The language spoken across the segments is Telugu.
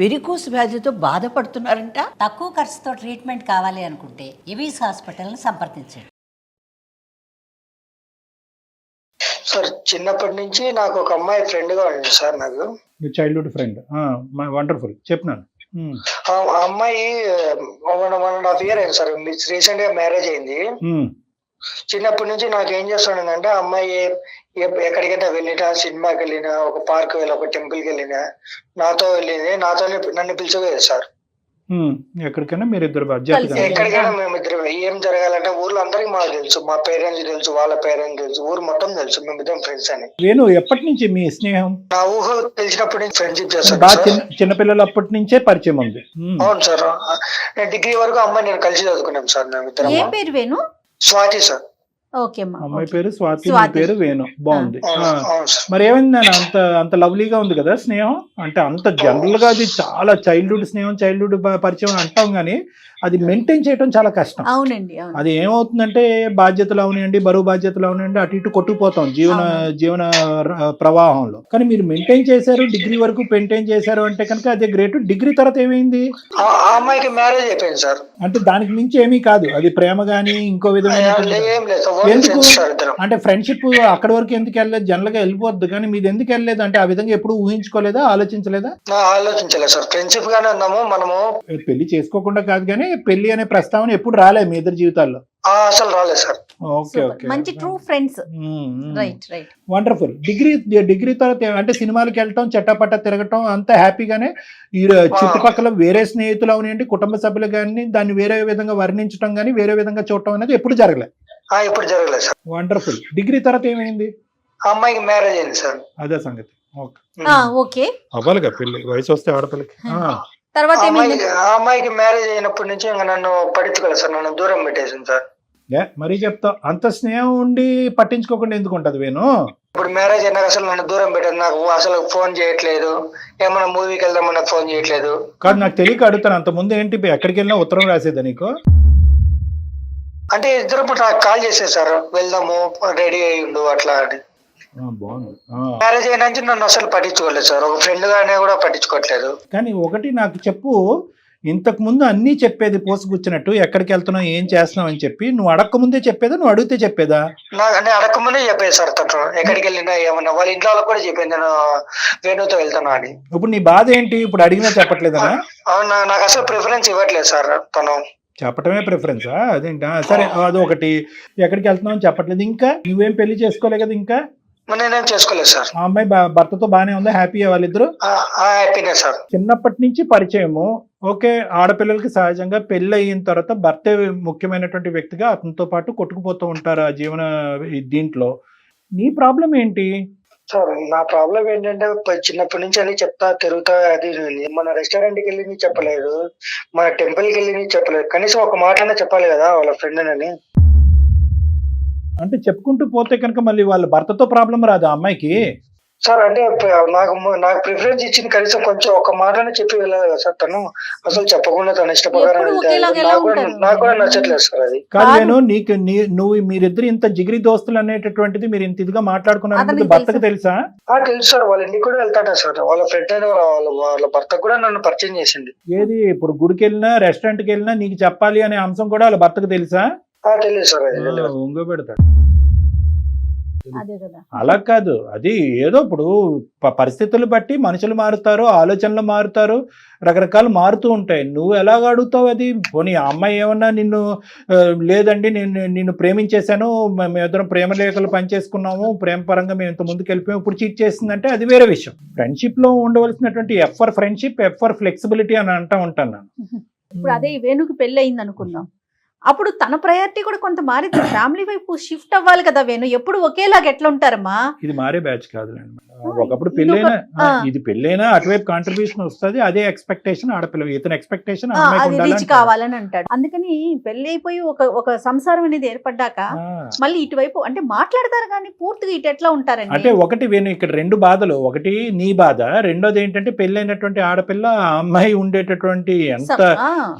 వెరికోస్ వ్యాధితో బాధపడుతున్నారంట. తక్కువ ఖర్చుతో ట్రీట్మెంట్ కావాలి అనుకుంటే ఎవిస్ హాస్పిటల్ని సంప్రదించండి. సార్ చిన్నప్పటి నుంచి నాకు ఒక అమ్మాయి ఫ్రెండ్ గా ఉంది సార్. నాకు మీ చైల్డ్హుడ్ ఫ్రెండ్. వండర్ఫుల్. చెప్పినాను. ఆ అమ్మాయి 1.5 year అయింది సార్. రీసెంట్ గా మ్యారేజ్ అయింది. చిన్నప్పటి నుంచి నాకు ఏం చేస్తానంటే ఆ అమ్మాయి ఎక్కడికైనా వెళ్ళినా, సినిమాకి వెళ్ళినా, ఒక పార్క్ వెళ్ళి, ఒక టెంపుల్ కి వెళ్ళినా నాతో వెళ్ళింది. నాతోనే నన్ను పిలిచలేదు సార్. ఎక్కడికైనా మీరు ఇద్దరు ఎక్కడికైనా మేమిద్దరు. ఏం జరగాలంటే ఊర్లో అందరికి మాకు తెలుసు, మా పేరెంట్స్ తెలుసు, వాళ్ళ పేరెంట్స్ తెలుసు, ఊరు మొత్తం తెలుసు మేమిద్దరం ఫ్రెండ్స్ అని. వేణు, ఎప్పటి నుంచి మీ స్నేహం? నా ఊహ తెలిసినప్పటి నుంచి ఫ్రెండ్షిప్ చేస్తాను. చిన్నపిల్లలు అప్పటి నుంచే పరిచయం ఉంది. అవును సార్. నేను డిగ్రీ వరకు అమ్మాయి నేను కలిసి చదువుకున్నాం సార్. మేమిద్దరం. ఏ పేరు వేణు? స్వాతి సార్. ఓకే అమ్మా. అమ్మాయి పేరు స్వాతి, మీ పేరు వేణు. బాగుంది. మరి ఏమైంది అంత అంత లవ్లీగా ఉంది కదా స్నేహం? అంటే అంత జనరల్ గా అది చాలా చైల్డ్హుడ్ స్నేహం, చైల్డ్హుడ్ పరిచయం అంటాం కానీ అది మెయింటైన్ చేయడం చాలా కష్టం. అవునండి. అది ఏమవుతుందంటే బాధ్యతలు అవనివ్వండి, బరువు బాధ్యతలు అవనివ్వండి, అటు ఇటు కొట్టుకుపోతాం జీవన ప్రవాహంలో. కానీ మీరు మెయింటైన్ చేశారు, డిగ్రీ వరకు మెయింటైన్ చేశారు అంటే కనుక అదే గ్రేట్. డిగ్రీ తర్వాత ఏమైంది? ఆ అమ్మాయికి మ్యారేజ్ అయిపోయింది సార్. అంటే దానికి మించి ఏమీ కాదు, అది ప్రేమ గానీ ఇంకో విధమైన. ఎందుకు అంటే ఫ్రెండ్షిప్ అక్కడి వరకు ఎందుకు వెళ్ళలేదు? జనరల్ గా వెళ్ళిపోద్దు, కానీ మీది ఎందుకు వెళ్ళలేదు? అంటే ఆ విధంగా ఎప్పుడు ఊహించుకోలేదా, ఆలోచించలేదా? ఆలోచించలేదు సార్. ఫ్రెండ్షిప్ గానే ఉన్నాము మనము. పెళ్లి చేసుకోకుండా కాదు, కానీ పెళ్లి అనే ప్రస్తావన ఎప్పుడు రాలేదు మీ ఇద్దరు జీవితాల్లో? అసలు రాలేదు సార్. Okay okay. మంచి true friends. Right right. Wonderful. Degree తర్వాత అంటే సినిమాలకు వెళ్ళటం, చట్టపట్ట తిరగటం అంతా హ్యాపీగానే. ఈ చుట్టుపక్కల వేరే స్నేహితులు అవనివ్వండి, కుటుంబ సభ్యులు కానీ దాన్ని వేరే విధంగా వర్ణించడం కానీ వేరే విధంగా చూడటం అనేది ఎప్పుడు జరగలేదు? ఎప్పుడు జరగలేదు సార్. వండర్ఫుల్. డిగ్రీ తర్వాత ఏమైంది? అమ్మాయికి మ్యారేజ్ అయింది సార్. అదే సంగతి. ఓకే. అవ్వాలిగా పెళ్లి, వయసు వస్తే ఆడపిల్లకి. తర్వాత అమ్మాయికి మ్యారేజ్ అయినప్పటి నుంచి ఇంకా నన్ను పట్టించుకోలేదు సార్. నన్ను దూరం పెట్టేసింది సార్. మరీ చెప్తా, అంత స్నేహం ఉండి పట్టించుకోకుండా ఎందుకు ఉంటది వేణు? ఇప్పుడు మ్యారేజ్ అయినాక అసలు నన్ను దూరం పెట్టారు. నాకు అసలు ఫోన్ చేయట్లేదు. ఏమన్నా మూవీకి వెళ్దామన్నా ఫోన్ చేయట్లేదు. కాదు, నాకు తెలియక అడుగుతాను. అంత ముందు ఏంటి ఎక్కడికి వెళ్ళినా ఉత్తరం రాసేదా నీకు? అంటే ఇద్దరు నాకు కాల్ చేసేది సార్, వెళ్దాము, రెడీ అయ్యి ఉండు అట్లా అని. మ్యారేజ్ అయినా నన్ను అసలు పట్టించుకోలేదు సార్. ఒక ఫ్రెండ్ గానే కూడా పట్టించుకోవట్లేదు. కానీ ఒకటి నాకు చెప్పు, ఇంతకు ముందు అన్ని చెప్పేది పోసుకొచ్చినట్టు, ఎక్కడికి వెళ్తున్నావు, ఏం చేస్తున్నావు అని చెప్పి. నువ్వు అడక్క ముందే చెప్పేదా, నువ్వు అడిగితే చెప్పేదా? నేను అడక్క ముందే చెప్పేది సార్. తను ఎక్కడికి వెళ్ళినా ఏమన్నా వాళ్ళ ఇంట్లో వాళ్ళకి కూడా చెప్పేది నేను వేణుతో వెళ్తాను అని. ఇప్పుడు నీ బాధ ఏంటి? ఇప్పుడు అడిగినా చెప్పట్లేదా? అవునా, నాకు అసలు ప్రిఫరెన్స్ ఇవ్వట్లేదు సార్. తను చెప్పటమే ప్రిఫరెన్సా? అదేంటా? సరే, అది ఒకటి. ఎక్కడికి వెళ్తున్నావు అని చెప్పట్లేదు. ఇంకా నువ్వేం పెళ్లి చేసుకోలే కదా? ఇంకా నేనేం చేసుకోలేదు సార్. ఆ అమ్మాయి భర్తతో బానే ఉందా? హ్యాపీ వాళ్ళిద్దరు? హ్యాపీనే సార్. చిన్నప్పటి నుంచి పరిచయము. ఓకే, ఆడపిల్లలకి సహజంగా పెళ్లి అయిన తర్వాత భర్తే ముఖ్యమైనటువంటి వ్యక్తిగా అతనితో పాటు కొట్టుకుపోతూ ఉంటారు ఆ జీవన దీంట్లో. నీ ప్రాబ్లం ఏంటి? సార్ నా ప్రాబ్లం ఏంటంటే చిన్నప్పటి నుంచి అని చెప్తా తిరుగుతా. అది మన రెస్టారెంట్ కి వెళ్ళి చెప్పలేదు, మన టెంపుల్ కి వెళ్ళి చెప్పలేదు. కనీసం ఒక మాట అయినా చెప్పాలి కదా వాళ్ళ ఫ్రెండ్ అని. అంటే చెప్పుకుంటూ పోతే కనుక మళ్ళీ వాళ్ళ భర్తతో ప్రాబ్లం రాదు ఆ అమ్మాయికి? సార్ అంటే నాకు ప్రిఫరెన్స్ ఇచ్చింది, కనీసం కొంచెం ఒక మాటనే చెప్పి వెళ్ళాలి కదా సార్. తను అసలు చెప్పకుండా తన ఇష్టప్రకారం నాకు కూడా నచ్చట్లేదు సార్. అది కాదు నేను నువ్వు మీరిద్దరు ఇంత జిగిరి దోస్తులు అనేటటువంటిది మీరు ఇంత ఇదిగా మాట్లాడుకున్నారు, భర్తకు తెలుసా? తెలుసు సార్. వాళ్ళ ఇంటికి కూడా వెళ్తాడా సార్. వాళ్ళ ఫ్రెండ్ అయిన వాళ్ళ భర్త కూడా నన్ను పరిచయం చేసింది. ఏది ఇప్పుడు గుడికి వెళ్ళినా, రెస్టారెంట్ కి వెళ్ళినా నీకు చెప్పాలి అనే అంశం కూడా వాళ్ళ భర్తకు తెలుసా? తెలియదు సార్. ఉంగ పెడతాడు. అలా కాదు, అది ఏదో ఇప్పుడు పరిస్థితులు బట్టి మనుషులు మారుతారు, ఆలోచనలు మారుతారు, రకరకాలు మారుతూ ఉంటాయి. నువ్వు ఎలాగ అడుగుతావు అది? పోనీ ఆ అమ్మాయి ఏమన్నా నిన్ను లేదండి నిన్ను ప్రేమించేశాను, మేమిద్దరం ప్రేమ లేఖలు పనిచేసుకున్నాము, ప్రేమ పరంగా మేము ఇంత ముందుకు వెళ్ళిపోయాము, ఇప్పుడు చీట్ చేసిందంటే అది వేరే విషయం. ఫ్రెండ్షిప్ లో ఉండవలసినటువంటి F for friendship, F for flexibility అని అంటూ ఉంటాను నేను. ఇప్పుడు అదే వేణుకి పెళ్లి అయింది అనుకుందాం, అప్పుడు తన ప్రయారిటీ కూడా కొంత మారింది. ఫ్యామిలీ వైపు షిఫ్ట్ అవ్వాలి కదా వేణు. ఎప్పుడు ఒకేలాగా ఎట్లా ఉంటారమ్మా? ఇది మారే బ్యాచ్ కాదులేండి. ఒకప్పుడు పెళ్ళైనా ఇది పెళ్ళైనా అటువైపు కాంట్రిబ్యూషన్ వస్తుంది. అదే ఎక్స్పెక్టేషన్ ఆడపిల్ల, ఇతని ఎక్స్పెక్టేషన్ రీచ్ కావాలని అంటాడు. అందుకని పెళ్లి అయిపోయి ఒక సంసారం అనేది ఏర్పడ్డాక మళ్ళీ ఇటువైపు అంటే మాట్లాడతారు కానీ పూర్తిగా ఇటు ఎట్లా ఉంటారండి? అంటే ఒకటి వేణు ఇక్కడ రెండు బాధలు. ఒకటి నీ బాధ, రెండోది ఏంటంటే పెళ్ళైనటువంటి ఆడపిల్ల ఆ అమ్మాయి ఉండేటటువంటి ఎంత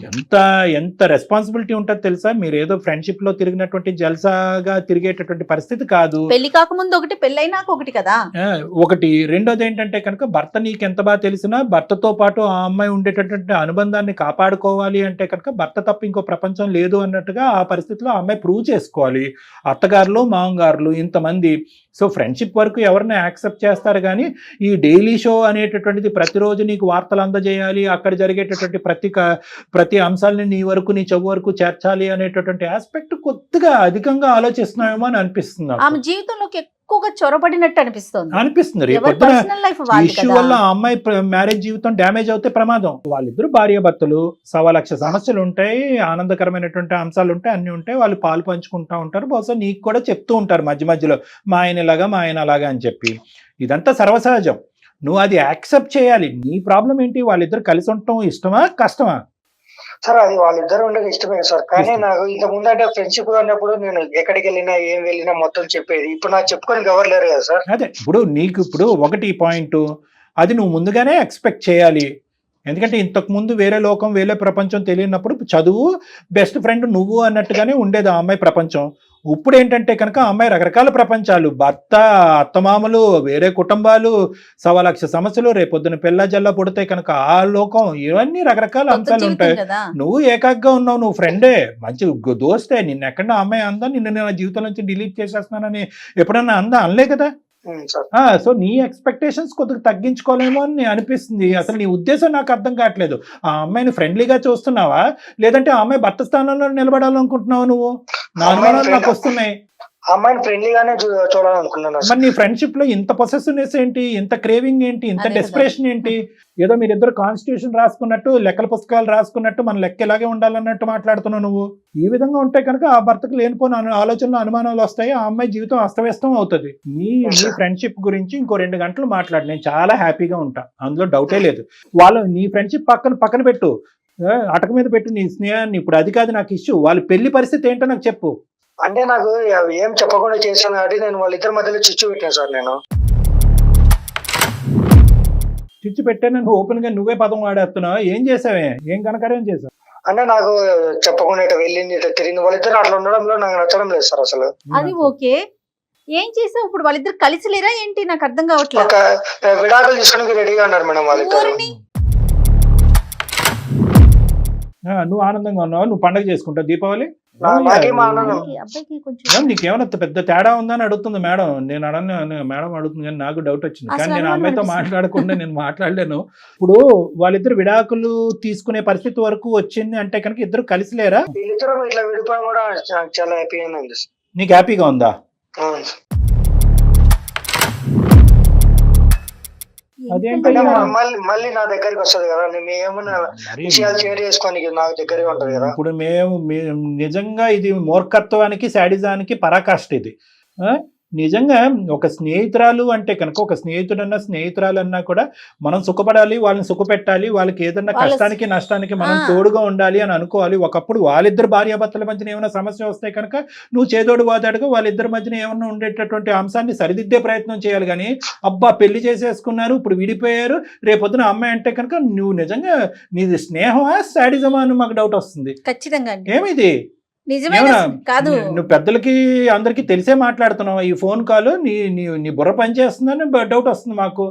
ఎంత ఎంత రెస్పాన్సిబిలిటీ ఉంటుంది తెలుసా, మీరు ఏదో ఫ్రెండ్షిప్ లో తిరిగినటువంటి జల్సాగా తిరిగేటటువంటి పరిస్థితి కాదు. పెళ్లి కాకముందు ఒకటి, పెళ్ళైనాక ఒకటి కదా. ఒకటి. రెండోది ఏంటంటే కనుక భర్త నీకు ఎంత బాగా తెలిసినా భర్తతో పాటు ఆ అమ్మాయి ఉండేటటువంటి అనుబంధాన్ని కాపాడుకోవాలి అంటే కనుక భర్త తప్ప ఇంకో ప్రపంచం లేదు అన్నట్టుగా ఆ పరిస్థితిలో ఆ అమ్మాయి ప్రూవ్ చేసుకోవాలి. అత్తగారులు మామగారులు ఇంతమంది. సో ఫ్రెండ్షిప్ వరకు ఎవరిని యాక్సెప్ట్ చేస్తారు, కానీ ఈ డైలీ షో అనేటటువంటిది ప్రతిరోజు నీకు వార్తలు అందజేయాలి, అక్కడ జరిగేటటువంటి ప్రతి అంశాలని నీ వరకు, నీ చెవు వరకు చేర్చాలి అనేటటువంటి ఆస్పెక్ట్ కొద్దిగా అధికంగా ఆలోచిస్తున్నామేమో అని అనిపిస్తుంది. ఆమె జీవితంలోకి ఎక్కువగా చొరబడినట్టు అనిపిస్తుంది. ఇష్యూ వల్ల ఆ అమ్మాయి మ్యారేజ్ జీవితం డ్యామేజ్ అవుతే ప్రమాదం. వాళ్ళిద్దరు భార్యాభర్తలు, 1,00,000 సమస్యలు ఉంటాయి, ఆనందకరమైనటువంటి అంశాలు ఉంటాయి, అన్ని ఉంటాయి. వాళ్ళు పాలు పంచుకుంటా ఉంటారు. బహుశా నీకు కూడా చెప్తూ ఉంటారు మధ్య మధ్యలో, మా ఆయన ఇలాగా, మా ఆయన అలాగా అని చెప్పి. ఇదంతా సర్వసహజం. నువ్వు అది యాక్సెప్ట్ చేయాలి. నీ ప్రాబ్లం ఏంటి? వాళ్ళిద్దరు కలిసి ఉండటం ఇష్టమా కష్టమా? సార్ అది వాళ్ళిద్దరు ఉండేది ఇష్టమే సార్, కానీ నాకు ఇంత ముందు అంటే ఫ్రెండ్షిప్ ఉన్నప్పుడు నేను ఎక్కడికి వెళ్ళినా ఏం వెళ్ళినా మొత్తం చెప్పేది. ఇప్పుడు నాకు చెప్పుకొని ఎవరు లేరు కదా సార్. అదే ఇప్పుడు నీకు ఇప్పుడు ఒకటి పాయింట్, అది నువ్వు ముందుగానే ఎక్స్పెక్ట్ చేయాలి. ఎందుకంటే ఇంతకు ముందు వేరే లోకం, వేరే ప్రపంచం తెలియనప్పుడు చదువు, బెస్ట్ ఫ్రెండ్ నువ్వు అన్నట్టుగానే ఉండేది ఆ అమ్మాయి ప్రపంచం. ఇప్పుడు ఏంటంటే కనుక ఆ అమ్మాయి రకరకాల ప్రపంచాలు, భర్త, అత్తమామలు, వేరే కుటుంబాలు, 1,00,000 సమస్యలు, రేపొద్దున పిల్ల జల్ల పుడితే కనుక ఆ లోకం, ఇవన్నీ రకరకాల అంశాలు ఉంటాయి. నువ్వు ఏకాగ్గా ఉన్నావు, నువ్వు ఫ్రెండే, మంచి దోస్తే. నిన్న ఎక్కడ ఆ అమ్మాయి అందా నిన్ను నా జీవితం నుంచి డిలీట్ చేసేస్తున్నానని ఎప్పుడన్నా అందా? అనలే కదా. సో నీ ఎక్స్పెక్టేషన్స్ కొద్దిగా తగ్గించుకోలేమో అని అనిపిస్తుంది. అసలు నీ ఉద్దేశం నాకు అర్థం కావట్లేదు. ఆ అమ్మాయిని ఫ్రెండ్లీగా చూస్తున్నావా, లేదంటే ఆ అమ్మాయి భర్త స్థానంలో నిలబడాలనుకుంటున్నావు? నువ్వు నా అనుమానాలు నాకు వస్తున్నాయి. అమ్మాయిని ఫ్రెండ్లీగానే చూడాలనుకున్నాను. మరి నీ ఫ్రెండ్షిప్ లో ఇంత పొసెసివ్నెస్ ఏంటి, ఇంత క్రేవింగ్ ఏంటి, ఇంత డెస్పరేషన్ ఏంటి? ఏదో మీరిద్దరు కాన్స్టిట్యూషన్ రాసుకున్నట్టు, లెక్కల పుస్తకాలు రాసుకున్నట్టు, మన లెక్క ఇలాగే ఉండాలన్నట్టు మాట్లాడుతున్నావు నువ్వు. ఈ విధంగా ఉంటే కనుక ఆ భర్తకు లేనిపోయిన ఆలోచనలు, అనుమానాలు వస్తాయి. ఆ అమ్మాయి జీవితం అస్తవ్యస్తం అవుతుంది. నీ ఫ్రెండ్షిప్ గురించి ఇంకో 2 గంటలు మాట్లాడు, నేను చాలా హ్యాపీగా ఉంటా, అందులో డౌటే లేదు. నీ ఫ్రెండ్షిప్ పక్కన పెట్టు, అటక మీద పెట్టు నీ స్నేహాన్ని. ఇప్పుడు అది కాదు నాకు ఇష్యూ. వాళ్ళ పెళ్లి పరిస్థితి ఏంటో నాకు చెప్పు. అంటే నాకు ఏం చెప్పకుండా చేశాను కాబట్టి నేను వాళ్ళిద్దరి మధ్యలో చిచ్చు పెట్టాను సార్. నేను చిచ్చు పెట్టాను, నువ్వు ఓపెన్ గా నువ్వే పదం వాడేస్తున్నావు. ఏం చేసావే, ఏం కనకరేం చేసావు? అంటే నాకు చెప్పకుండా ఇట్లా వెళ్ళింది, ఇట్లా తిరిగింది. వాళ్ళిద్దరు అట్లా ఉండడంలో నాకు నచ్చడం లేదు సార్ అసలు. అది ఓకే, ఏం చేసావు? ఇప్పుడు వాళ్ళిద్దరు కలిసి లేరా ఏంటి? నాకు అర్థం కావట్లేదు. ఒక విడాకులు తీసుకోవడానికి రెడీగా ఉన్నారు మేడం వాళ్ళిద్దరు. నువ్వు ఆనందంగా ఉన్నావు, నువ్వు పండగ చేసుకుంటావు దీపావళి. నీకేమైనా పెద్ద తేడా ఉందని అడుగుతుంది మేడం. నేను మేడం అడుగుతుంది, కానీ నాకు డౌట్ వచ్చింది. కానీ నేను అమ్మాయితో మాట్లాడకుండా నేను మాట్లాడలేను. ఇప్పుడు వాళ్ళిద్దరు విడాకులు తీసుకునే పరిస్థితి వరకు వచ్చింది అంటే కనుక ఇద్దరు కలిసి లేరా? వీళ్ళిద్దరు ఇట్లా విడిపోవడం కూడా చాలా హ్యాపీగా ఉంది. నీకు హ్యాపీగా ఉందా? మళ్ళీ నా దగ్గరికి వస్తుంది కదా, ఏమన్నా విషయాలు షేర్ చేసుకోనికి నాకు దగ్గరగా ఉంటది కదా. ఇప్పుడు మేము నిజంగా ఇది మూర్ఖత్వానికి, శాడిజానికి పరాకాష్ట ఇది. నిజంగా ఒక స్నేహితురాలు అంటే కనుక, ఒక స్నేహితుడన్నా స్నేహితురాలన్నా కూడా మనం సుఖపడాలి, వాళ్ళని సుఖపెట్టాలి, వాళ్ళకి ఏదన్నా కష్టానికి నష్టానికి మనం తోడుగా ఉండాలి అని అనుకోవాలి. ఒకప్పుడు వాళ్ళిద్దరు భార్యాభర్తల మధ్యన ఏమైనా సమస్య వస్తే కనుక నువ్వు చేదోడు వాదాడుగా వాళ్ళిద్దరి మధ్యన ఏమన్నా ఉండేటటువంటి అంశాన్ని సరిదిద్దే ప్రయత్నం చేయాలి. కానీ అబ్బా పెళ్లి చేసేసుకున్నారు, ఇప్పుడు విడిపోయారు, రేపొద్దున అమ్మాయి అంటే కనుక నువ్వు నిజంగా నీది స్నేహమా శాడిజమా అని మాకు డౌట్ వస్తుంది. ఖచ్చితంగా ఏమిది కాదు, నువ్వు పెద్దలకి అందరికి తెలిసే మాట్లాడుతున్నావు. ఈ ఫోన్ కాల్ నీ బుర్ర పనిచేస్తుందని డౌట్ వస్తుంది మాకు.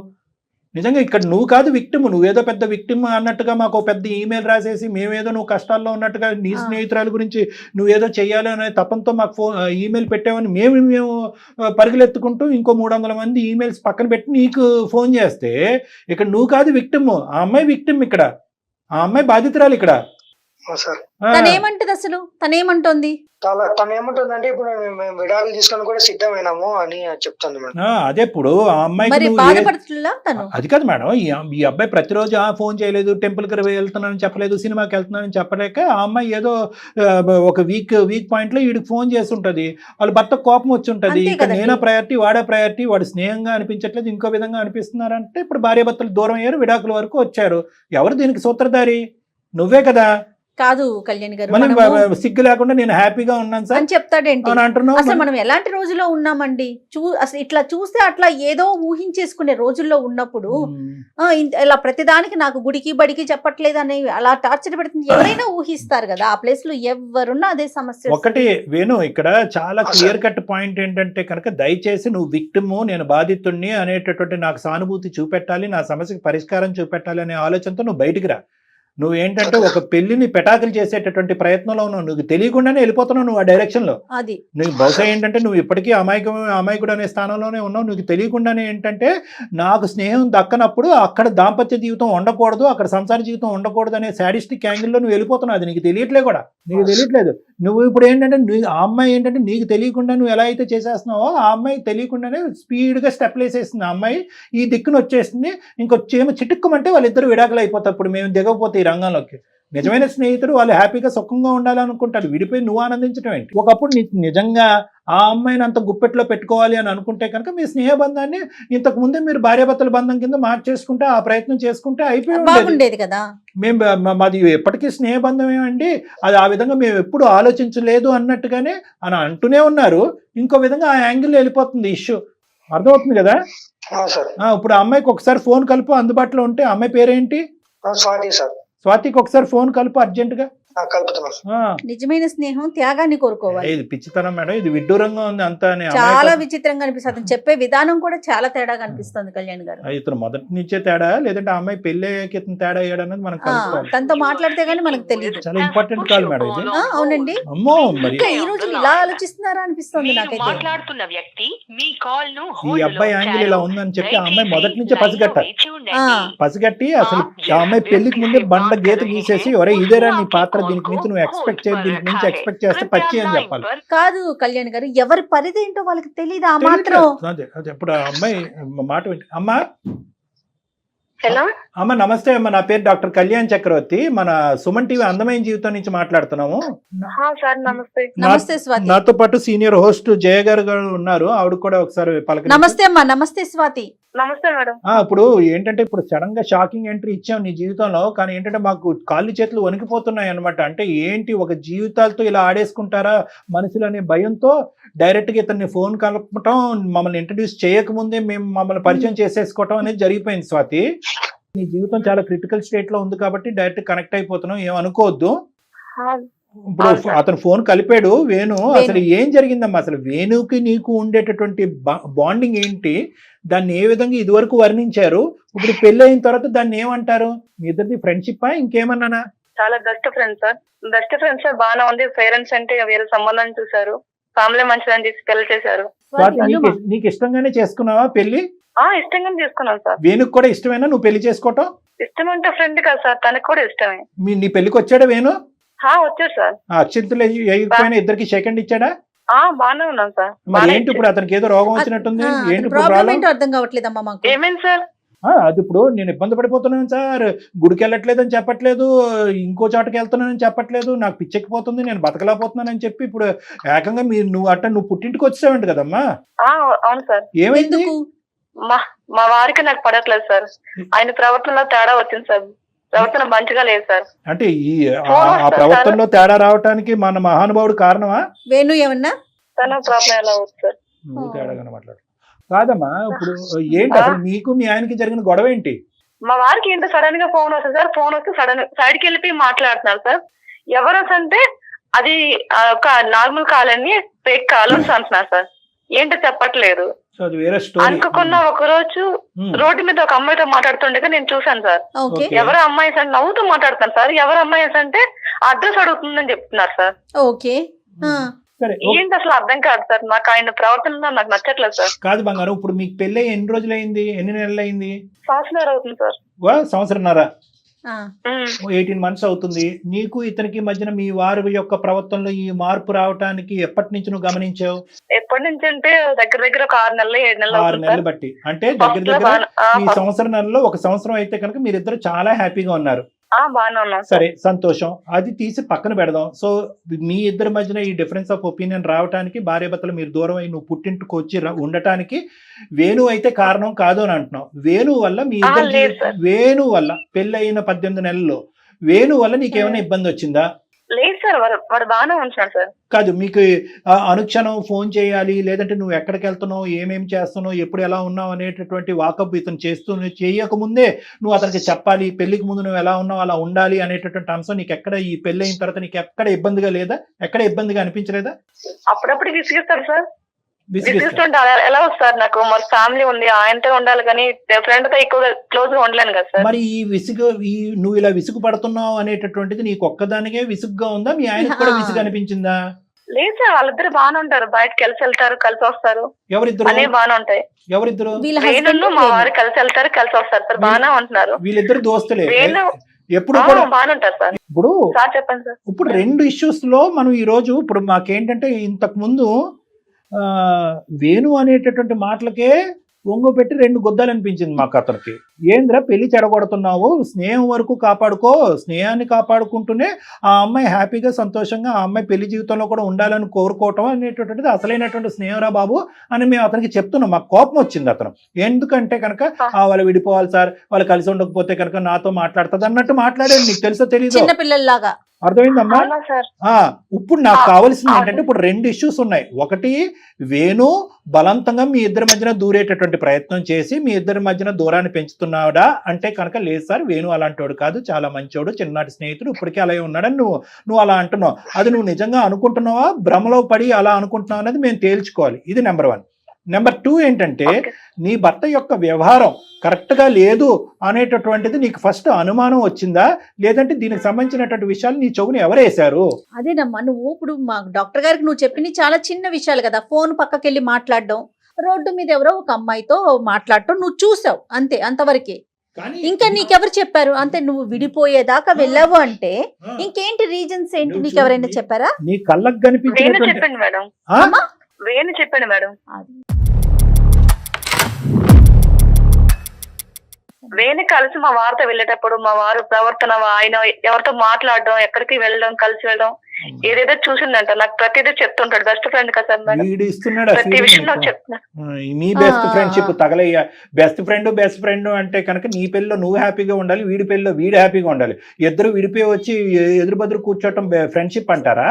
నిజంగా ఇక్కడ నువ్వు కాదు విక్టిమ్, నువ్వేదో పెద్ద విక్టిమ్ అన్నట్టుగా మాకు పెద్ద ఈమెయిల్ రాసేసి మేమేదో నువ్వు కష్టాల్లో ఉన్నట్టుగా నీ స్నేహితురాల గురించి నువ్వేదో చెయ్యాలి అనే తపంతో మాకు ఈమెయిల్ పెట్టావని మేము పరుగులెత్తుకుంటూ ఇంకో 300 మంది ఈమెయిల్స్ పక్కన పెట్టి నీకు ఫోన్ చేస్తే ఇక్కడ నువ్వు కాదు విక్టిమ్, ఆ అమ్మాయి విక్టిమ్. ఇక్కడ ఆ అమ్మాయి బాధితురాలు. ఇక్కడ తనేమంటది అసలు? తనేమంటోంది? తను ఏమంటుందంటే ఇప్పుడు మేము విడాకులు తీసుకొని కూడా సిద్ధమైనాము అని చెప్తుంది మేడం. అదే ఇప్పుడు ఆ అమ్మాయి అది కాదు మేడం, ఈ అబ్బాయి ప్రతిరోజు ఫోన్ చేయలేదు, టెంపుల్ కి వెళ్తున్నానని చెప్పలేదు, సినిమాకి వెళ్తున్నానని చెప్పలేక ఆ అమ్మాయి ఏదో ఒక వీక్ పాయింట్ లో వీడికి ఫోన్ చేసి ఉంటది. వాళ్ళ భర్త కోపం వచ్చి ఉంటది. ఇక్కడ నేనా ప్రయారిటీ, వాడే ప్రయారిటీ, వాడు స్నేహంగా అనిపించట్లేదు, ఇంకో విధంగా అనిపిస్తున్నారంటే ఇప్పుడు భార్యాభర్తలు దూరం అయ్యారు, విడాకుల వరకు వచ్చారు. ఎవరు దీనికి సూత్రధారి? నువ్వే కదా. కాదు కళ్యాణ్ గారు మనం మనము సిగ్గు లేకుండా నేను హ్యాపీగా ఉన్నాను సార్ అని చెప్తాడేంటి అని అంటున్నావు. అసలు మనం ఎలాంటి రోజుల్లో ఉన్నామండి? అసలు ఇట్లా చూస్తే అట్లా ఏదో ఊహించేసుకునే రోజుల్లో ఉన్నప్పుడు ఇలా ప్రతిదానికి నాకు గుడికి బడికి చెప్పట్లేదు అని అలా టార్చర్ పెడుతుంది. ఎవరైనా ఊహిస్తారు కదా, ఆ ప్లేస్ లో ఎవరున్నా అదే సమస్య. ఒకటి వేణు, ఇక్కడ చాలా క్లియర్ కట్ పాయింట్ ఏంటంటే కనుక దయచేసి నువ్వు విక్టిము, నేను బాధితుడిని అనేటటువంటి నాకు సానుభూతి చూపెట్టాలి, నా సమస్యకి పరిష్కారం చూపెట్టాలి అనే ఆలోచనతో నువ్వు బయటికి రా. నువ్వు ఏంటంటే ఒక పెళ్లిని పెటాకులు చేసేటటువంటి ప్రయత్నంలో ఉన్నావు, నువ్వు తెలియకుండానే వెళ్ళిపోతున్నావు నువ్వు ఆ డైరెక్షన్ లో. అది నువ్వు బహుశా ఏంటంటే నువ్వు ఇప్పటికీ అమాయకుడు అనే స్థానంలోనే ఉన్నావు. నువ్వు తెలియకుండానే ఏంటంటే నాకు స్నేహం దక్కనప్పుడు అక్కడ దాంపత్య జీవితం ఉండకూడదు, అక్కడ సంసార జీవితం ఉండకూడదు అనే సాడిస్టిక్ యాంగిల్లో నువ్వు వెళ్ళిపోతున్నావు. అది నీకు తెలియట్లే కూడా, నీకు తెలియట్లేదు. నువ్వు ఇప్పుడు ఏంటంటే ఆ అమ్మాయి ఏంటంటే నీకు తెలియకుండా నువ్వు ఎలా అయితే చేసేస్తున్నావో ఆ అమ్మాయి తెలియకుండానే స్పీడ్గా స్టెప్లు వేసేస్తుంది. ఆ అమ్మాయి ఈ దిక్కును వచ్చేస్తుంది, ఇంకొచ్చేమో చిటుక్కమంటే వాళ్ళిద్దరు విడాకులు అయిపోతారు. ఇప్పుడు మేము దిగకపోతే ఈ రంగంలోకి నిజమైన స్నేహితుడు వాళ్ళు హ్యాపీగా సుఖంగా ఉండాలనుకుంటారు. విడిపోయి నువ్వు ఆనందించడం ఏంటి? ఒకప్పుడు నిజంగా ఆ అమ్మాయిని అంత గుప్పెట్లో పెట్టుకోవాలి అని అనుకుంటే కనుక మీ స్నేహ బంధాన్ని ఇంతకు ముందే మీరు భార్యాభర్తల బంధం కింద మార్చేసుకుంటే ఆ ప్రయత్నం చేసుకుంటే అయిపోయి కదా. మేము మాది ఎప్పటికీ స్నేహ బంధం ఏమండి, అది ఆ విధంగా మేము ఎప్పుడు ఆలోచించలేదు అన్నట్టుగానే అని అంటూనే ఉన్నారు. ఇంకో విధంగా ఆ యాంగిల్లో వెళ్ళిపోతుంది ఇష్యూ. అర్థమవుతుంది కదా? ఇప్పుడు ఆ అమ్మాయికి ఒకసారి ఫోన్ కలుపు, అందుబాటులో ఉంటే. అమ్మాయి పేరేంటి? స్వాతి సార్. స్వాతికి ఒకసారి ఫోన్ కలుపు అర్జెంటుగా. నిజమైన స్నేహం త్యాగాన్ని కోరుకోవాలి. ఇది పిచ్చితనం మేడం, ఇది విడ్డూరంగా ఉంది అంతా. చాలా విచిత్రంగా అనిపిస్తుంది. చెప్పే విధానం కూడా చాలా తేడాగా అనిపిస్తుంది కళ్యాణ్ గారు. ఇతను మొదటి నుంచే తేడా, లేదంటే ఆ అమ్మాయి పెళ్లి అయ్యాక ఇతను తేడా అయ్యాడు అన్నది మనకు కలుసుకోవాలి. తనతో మాట్లాడితే గానీ మనకు తెలియదు. చాలా ఇంపార్టెంట్ కాల్ మేడం ఇది. అవునండి. అమ్మో, మరి ఈ రోజు ఇలా ఆలోచిస్తున్నారా అనిపిస్తుంది నాకైతే. ఈ అబ్బాయి యాంగిల్ ఇలా ఉందని చెప్పి ఆ అమ్మాయి మొదటి నుంచే పసిగట్టి అసలు ఆ అమ్మాయి పెళ్లికి ముందే బండ గీత గీసేసి ఒరే ఇదేరా నీ పాత్ర, దీనికి నుంచి నువ్వు ఎక్స్పెక్ట్ చేయి, దీనికి నుంచి ఎక్స్పెక్ట్ చేస్తే పచ్చి అని చెప్పాలి. కాదు కళ్యాణ్ గారు, ఎవరి పరిధి ఏంటో వాళ్ళకి తెలియదు. ఆ మాత్రం అదే ఇప్పుడు ఆ అమ్మాయి మాట వింటే. అమ్మా హలో అమ్మ నమస్తే అమ్మ, నా పేరు డాక్టర్ కళ్యాణ్ చక్రవర్తి, మన సుమన్ టీవీ అందమైన జీవితం నుంచి మాట్లాడుతున్నాము. సార్ నమస్తే. నమస్తే స్వాతి. నాతో పాటు సీనియర్ హోస్ట్ జయ గారు ఉన్నారు, ఆవిడ కూడా ఒకసారి పలక. నమస్తే అమ్మా. నమస్తే స్వాతి. నమస్తే మేడం. ఇప్పుడు ఏంటంటే ఇప్పుడు సడన్ గా షాకింగ్ ఎంట్రీ ఇచ్చాం నీ జీవితంలో, కానీ ఏంటంటే మాకు కాళ్ళు చేతులు వణికిపోతున్నాయి అనమాట. అంటే ఏంటి, ఒక జీవితాలతో ఇలా ఆడేసుకుంటారా మనుషులు అనే భయంతో డైరెక్ట్ గా ఇతన్ని ఫోన్ కలపటం, మమ్మల్ని ఇంట్రడ్యూస్ చేయకముందే మేము మమ్మల్ని పరిచయం చేసేసుకోవటం అనేది జరిగిపోయింది. స్వాతి, నీ జీవితం చాలా క్రిటికల్ స్టేట్ లో ఉంది కాబట్టి డైరెక్ట్ కనెక్ట్ అయిపోతున్నాం, ఏమనుకోవద్దు. ఇప్పుడు అతను ఫోన్ కలిపాడు వేణు, అసలు ఏం జరిగిందమ్మా? అసలు వేణుకి నీకు ఉండేటటువంటి బాండింగ్ ఏంటి, దాన్ని ఏ విధంగా ఇదివరకు వర్ణించారు, ఇప్పుడు పెళ్లి అయిన తర్వాత దాన్ని ఏమంటారు? మీ ఇద్దరిది ఫ్రెండ్షిప్ ఇంకేమన్నానా? చాలా best friends sir. Best friends sir, బాగానే ఉంది. పేరెంట్స్ అంటే వేరే సంబంధాన్ని చూసారు, ఫ్యామిలీ మంచిదని చేసి పెళ్లి చేశారు. నీకు ఇష్టంగానే చేసుకున్నావా పెళ్లి? ఇష్టంగానే చేసుకున్నాను సార్. వేణుకు కూడా ఇష్టమేనా నువ్వు పెళ్లి చేసుకోవటం? ఇష్టం అంటే ఫ్రెండ్ కదా సార్, తనకు కూడా ఇష్టమే. నీ పెళ్లికి వచ్చాడా వేణు? వచ్చారు సార్. అక్షంతలు అయిపోయినా ఇద్దరికి సెకండ్ ఇచ్చాడా? బాగానే ఉన్నాను సార్. మరి ఏంటి ఇప్పుడు అతనికి ఏదో రోగం వచ్చినట్టుంది, ఏంటి అర్థం కావట్లేదమ్మా మాకు. ఏమైంది సార్? అది ఇప్పుడు నేను ఇబ్బంది పడిపోతున్నాను సార్, గుడికి వెళ్ళట్లేదని చెప్పట్లేదు, ఇంకో చోటకి వెళ్తున్నానని చెప్పట్లేదు, నాకు పిచ్చెక్కిపోతుంది, నేను బతకలేకపోతున్నానని చెప్పి ఇప్పుడు ఏకంగా నువ్వు పుట్టింటికి వచ్చావంట కదమ్మా? అవును సార్. ఏమైంది? మా వారికి నాకు పడట్లేదు సార్, ఆయన ప్రవర్తనలో తేడా వచ్చింది సార్, ప్రవర్తన మంచిగా లేదు సార్. అంటే ఆ ప్రవర్తనలో తేడా రావటానికి మన మహానుభావుడు కారణమా? వేణు ఏమన్నా తన ప్రాబ్లం ఎలా అవుతుంది సార్? నువ్వు తేడాగానే మాట్లాడు. కాదమ్మా, ఇప్పుడు ఏంటి అసలు మీకు మీ ఆయనకి జరిగిన గొడవ ఏంటి? మా వారికి ఏంటో సడన్ గా ఫోన్ వస్తుంది సార్, ఫోన్ వస్తే సడన్ సైడ్కి వెళ్ళిపోయి మాట్లాడుతున్నారు సార్. ఎవరు అంటే అది ఒక నార్మల్ కాల్ అని ఫేక్ కాల్ అని అంటున్నారు సార్, ఏంటో చెప్పట్లేదు. అనుకున్న ఒక రోజు రోడ్డు మీద ఒక అమ్మాయితో మాట్లాడుతుండగా నేను చూసాను సార్. ఎవరు అమ్మాయి సార్ నవ్వుతూ మాట్లాడుతాను సార్, ఎవరు అమ్మాయి అంటే అడ్రస్ అడుగుతుందని చెప్తున్నారు సార్. ఏంటి అసలు అర్థం కాదు సార్, నాకు ఆయన ప్రవర్తన నాకు నచ్చట్లేదు సార్. కాదు బంగారు, ఇప్పుడు మీకు పెళ్ళి ఎన్ని రోజులైంది, ఎన్ని నెలలు అయింది? సంవత్సరం అవుతుంది సార్. సంవత్సరంన్నర, 18 months అవుతుంది. నీకు ఇతనికి మధ్యన మీ వారి యొక్క ప్రవర్తనలో ఈ మార్పు రావటానికి ఎప్పటి నుంచి నువ్వు గమనించావు? ఎప్పటి నుంచి అంటే దగ్గర ఒక 6 నెలలు 7 నెలలు. 6 నెలలు బట్టి అంటే దగ్గర ఈ సంవత్సరం నెలలో 1 సంవత్సరం అయితే కనుక మీరిద్దరు చాలా హ్యాపీగా ఉన్నారు. సరే, సంతోషం. అది తీసి పక్కన పెడదాం. సో మీ ఇద్దరి మధ్యన ఈ డిఫరెన్స్ ఆఫ్ ఒపీనియన్ రావడానికి, భార్యాభర్తలు మీరు దూరం అయి నువ్వు పుట్టింటికి వచ్చి ఉండటానికి వేణు అయితే కారణం కాదు అని అంటున్నావు. వేణు వల్ల మీ ఇద్దరు వేణు వల్ల పెళ్ళి అయిన 18 నెలల్లో వేణు వల్ల నీకేమైనా ఇబ్బంది వచ్చిందా? లేదు సార్, వాడు బాగానే ఉంటున్నాడు సార్. కాదు, మీకు అనుక్షణం ఫోన్ చేయాలి, లేదంటే నువ్వు ఎక్కడికి వెళ్తున్నావు, ఏమేమి చేస్తున్నావు, ఎప్పుడు ఎలా ఉన్నావు అనేటటువంటి వాకప్ ఇతను చేయకముందే నువ్వు అతనికి చెప్పాలి. పెళ్లికి ముందు నువ్వు ఎలా ఉన్నావు అలా ఉండాలి అనేటటువంటి అంశం నీకు ఎక్కడ, ఈ పెళ్లి అయిన తర్వాత నీకు ఎక్కడ ఇబ్బందిగా లేదా? ఎక్కడ ఇబ్బందిగా అనిపించలేదా? అప్పుడప్పుడు విసిగిస్తాడు సార్. విసిగిస్తా విసిగిస్తుంటే ఎలా వస్తారు? నాకు మరి ఫ్యామిలీ ఉంది, ఆయనతో ఉండాలి కానీ ఫ్రెండ్ తో ఎక్కువ క్లోజ్ గా ఉండలేను కదా సార్. మరి నువ్వు ఇలా విసుగు పడుతున్నావు అనేటటువంటిది నీకు ఒక్కదానికే విసుగ్గా ఉందా, మీ ఆయనకు కూడా విసుగు అనిపించిందా? లేదు సార్, వాళ్ళిద్దరు బాగానే ఉంటారు, బయటకు కలిసి వెళ్తారు, కలిసి వస్తారు, ఎవరిద్దరు? అనే బాగానే ఉంటాయి. ఎవరిద్దరు? వేణు మా వారు కలిసి వెళ్తారు, కలిసి వస్తారు సార్, బాగానే ఉంటున్నారు. వీళ్ళిద్దరు దోస్తులే వేణు ఎప్పుడు కూడా బాగానే ఉంటారు సార్. ఇప్పుడు సార్ చెప్పండి సార్. ఇప్పుడు 2 ఇష్యూస్ లో మనం ఈ రోజు ఇప్పుడు మాకేంటంటే ఇంతకు ముందు వేణు అనేటటువంటి మాటలకే ఒంగు పెట్టి 2 గుద్దాలు అనిపించింది మాకు అతనికి. ఏంద్రా పెళ్లి చెడగొడుతున్నావు, స్నేహం వరకు కాపాడుకో, స్నేహాన్ని కాపాడుకుంటూనే ఆ అమ్మాయి హ్యాపీగా సంతోషంగా ఆ అమ్మాయి పెళ్లి జీవితంలో కూడా ఉండాలని కోరుకోవటం అనేటటువంటిది అసలైనటువంటి స్నేహంరా బాబు అని మేము అతనికి చెప్తున్నాం. మాకు కోపం వచ్చింది అతను. ఎందుకంటే కనుక వాళ్ళు విడిపోవాలి సార్, వాళ్ళు కలిసి ఉండకపోతే కనుక నాతో మాట్లాడుతుంది అన్నట్టు మాట్లాడాడు. నీకు తెలుసో తెలీదు, చిన్నపిల్లల్లాగా. అర్థమైందమ్మా? సార్ ఇప్పుడు నాకు కావాల్సింది ఏంటంటే ఇప్పుడు 2 ఇష్యూస్ ఉన్నాయి. ఒకటి, వేణు బలవంతంగా మీ ఇద్దరి మధ్యన దూరేటటువంటి ప్రయత్నం చేసి మీ ఇద్దరి మధ్యన దూరాన్ని పెంచుతున్నాడా అంటే కనుక లేదు సార్, వేణు అలాంటోడు కాదు, చాలా మంచోడు, చిన్ననాటి స్నేహితుడు, ఇప్పటికీ అలాగే ఉన్నాడని నువ్వు అలా అంటున్నావు. అది నువ్వు నిజంగా అనుకుంటున్నావా, భ్రమలో పడి అలా అనుకుంటున్నావు అనేది మేము తేల్చుకోవాలి. ఇది నెంబర్ 1. నెంబర్ 2 ఏంటంటే నీ భర్త యొక్క వ్యవహారం కరెక్ట్ గా లేదు అనేటటువంటిది నీకు ఫస్ట్ అనుమానం వచ్చిందా, లేదంటే దీనికి సంబంధించినటువంటి విషయాలు నీ చెవుని ఎవరేశారు? అదేనమ్మా, నువ్వు ఇప్పుడు మా డాక్టర్ గారికి నువ్వు చెప్పిన చాలా చిన్న విషయాలు కదా. ఫోన్ పక్కకెళ్ళి మాట్లాడడం, రోడ్డు మీద ఎవరో ఒక అమ్మాయితో మాట్లాడటం నువ్వు చూసావు, అంతే, అంతవరకే. ఇంకా నీకెవరు చెప్పారు? అంతే, నువ్వు విడిపోయేదాకా వెళ్ళావు అంటే ఇంకేంటి రీజన్స్ ఏంటి, నీకు ఎవరైనా చెప్పారా? నీ కళ్ళకు వేణు కనిపించినటువంటి చెప్పండి మేడం, వేణు చెప్పండి మేడం. వేణు కలిసి మా వారితో వెళ్ళేటప్పుడు మా వారు ప్రవర్తన, ఆయన ఎవరితో మాట్లాడడం, ఎక్కడికి వెళ్ళడం, కలిసి వెళ్ళడం, ఏదేదో చూసిందంట. నాకు ప్రతిదీ చెప్తుంటాడు. బెస్ట్ ఫ్రెండ్ కదా సార్ మేడం, వీడు ఇస్తున్నాడు ప్రతి విషయం నాకు చెప్తున్నా. మీ బెస్ట్ ఫ్రెండ్షిప్ తగలయ్యా. బెస్ట్ ఫ్రెండ్ అంటే కనుక నీ పెళ్ళిలో నువ్వు హ్యాపీగా ఉండాలి, వీడి పెళ్ళిలో వీడు హ్యాపీగా ఉండాలి. ఇద్దరు విడిపోయి వచ్చి ఎదురు బదురు కూర్చోవటం ఫ్రెండ్షిప్ అంటారా?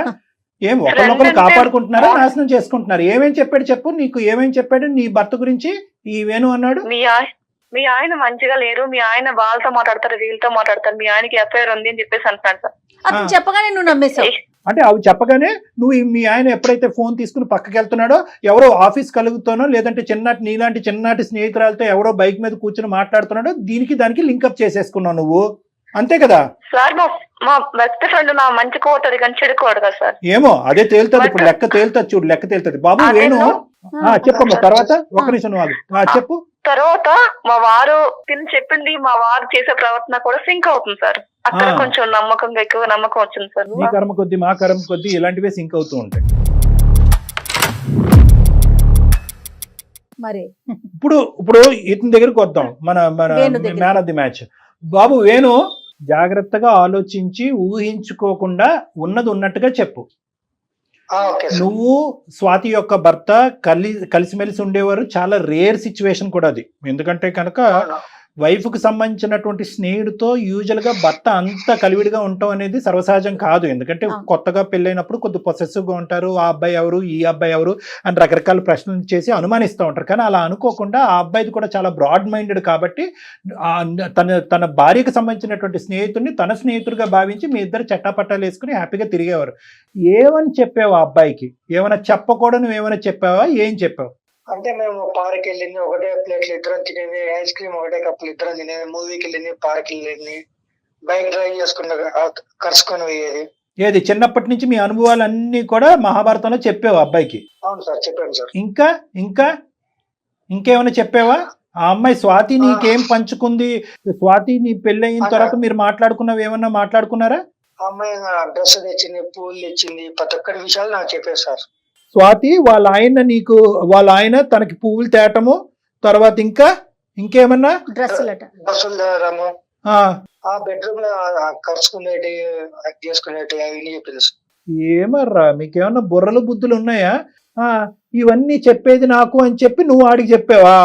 ఏం ఒకరినొకరు కాపాడుకుంటున్నారా, నాశనం చేసుకుంటున్నారు? ఏమేం చెప్పాడు చెప్పు, నీకు ఏమేం చెప్పాడు నీ భర్త గురించి ఈ వేణు అన్నాడు? మీ ఆయన మంచిగా లేరు, మీ ఆయన వాళ్ళతో మాట్లాడతారు, వీళ్ళతో మాట్లాడతారు, మీ ఆయనకి ఎఫ్ఐఆర్ ఉంది అని చెప్పేసి అంటున్నాడు సార్. అతను చెప్పగానే నువ్వు నమ్మేశావు? అంటే అవి చెప్పగానే నువ్వు మీ ఆయన ఎప్పుడైతే ఫోన్ తీసుకుని పక్కకి వెళ్తున్నాడో ఎవరో ఆఫీస్ కలుగుతానో లేదంటే నీలాంటి చిన్ననాటి స్నేహితురాలతో ఎవరో బైక్ మీద కూర్చొని మాట్లాడుతున్నాడో దానికి లింకప్ చేసేసుకున్నావు నువ్వు, అంతే కదా సార్? మా బెస్ట్ ఫ్రెండ్ నా మంచి కోటది కానీ చెడుకోడు కదా సార్. ఏమో అదే తేలుతుంది ఇప్పుడు, లెక్క తేలుతుంది చూడు, లెక్క తేలుతుంది. బాబు వేణు చెప్పమ్మా, తర్వాత ఒక నిమిషం చెప్పు. తర్వాత మా వారు తిని చెప్పింది, మా వారు చేసే ప్రవర్తన కూడా సింక్ అవుతుంది సార్. అక్కడ కొంచెం ఎక్కువ నమ్మకం వచ్చింది సార్. మీ కర్మ కొద్ది మా కర్మ కొద్ది ఇలాంటివే సింక్ అవుతూ ఉంటాయి. మరి ఇప్పుడు ఇతని దగ్గరికి వద్దాం, మన మ్యాన్ ఆఫ్ ది మ్యాచ్. బాబు వేణు, జాగ్రత్తగా ఆలోచించి ఊహించుకోకుండా ఉన్నది ఉన్నట్టుగా చెప్పు. నువ్వు స్వాతి యొక్క భర్త కలిసిమెలిసి ఉండేవారు, చాలా రేర్ సిచ్యువేషన్ కూడా అది. ఎందుకంటే కనుక వైఫ్ కు సంబంధించినటువంటి స్నేహితుడితో యూజువల్ గా భర్త అంత కలివిడిగా ఉండటం అనేది సర్వసహజం కాదు. ఎందుకంటే కొత్తగా పెళ్ళైనప్పుడు కొద్ది పొసెసివ్ గా ఉంటారు, ఆ అబ్బాయి ఎవరు ఈ అబ్బాయి ఎవరు అని రకరకాల ప్రశ్నలు చేసి అనుమానిస్తూ ఉంటారు. కానీ అలా అనుకోకుండా ఆ అబ్బాయిది కూడా చాలా బ్రాడ్ మైండెడ్ కాబట్టి తన భార్యకు సంబంధించినటువంటి స్నేహితుడిని తన స్నేహితుడిగా భావించి మీ ఇద్దరు చట్టాపట్టాలు వేసుకుని హ్యాపీగా తిరిగేవారు. ఏమని చెప్పావు ఆ అబ్బాయికి? ఏమైనా చెప్పకూడదు, నువ్వేమైనా చెప్పావా? ఏం చెప్పావు? అంటే మేము పార్క్ వెళ్ళింది, ఒకటే ప్లేట్లు ఇద్దరం తినేది, ఐస్ క్రీమ్ ఒకటే కప్పులు ఇద్దరం తినేది, మూవీకి వెళ్ళింది, పార్క్ వెళ్ళింది, బైక్ డ్రైవ్ చేసుకుంటూ కలుసుకొని పోయేది. ఏది చిన్నప్పటి నుంచి మీ అనుభవాలన్నీ కూడా మహాభారతంలో చెప్పావు అబ్బాయికి? అవును సార్, చెప్పాను సార్. ఇంకేమైనా చెప్పావా? ఆ అమ్మాయి స్వాతి నీకేం పంచుకుంది? స్వాతి నీ పెళ్ళయిన తర్వాత మీరు మాట్లాడుకున్నవి ఏమన్నా మాట్లాడుకున్నారా? ఆ అమ్మాయి డ్రెస్ తెచ్చింది, పూలు తెచ్చింది, ప్రతి ఒక్కటి విషయాలు నాకు చెప్పారు సార్. స్వాతి వాళ్ళ ఆయన తనకి పువ్వులు తేటము, తర్వాత ఇంకేమన్నా డ్రెస్సులు తేడము, ఆ బెడ్రూమ్ లో ఖర్చుకునేటి చేసుకునేటి అవన్నీ చెప్పింది సార్. ఏమర్రా మీకేమన్నా బుర్రలు బుద్ధులు ఉన్నాయా? ఇవన్నీ చెప్పేది నాకు అని చెప్పి నువ్వు ఆడికి చెప్పావా?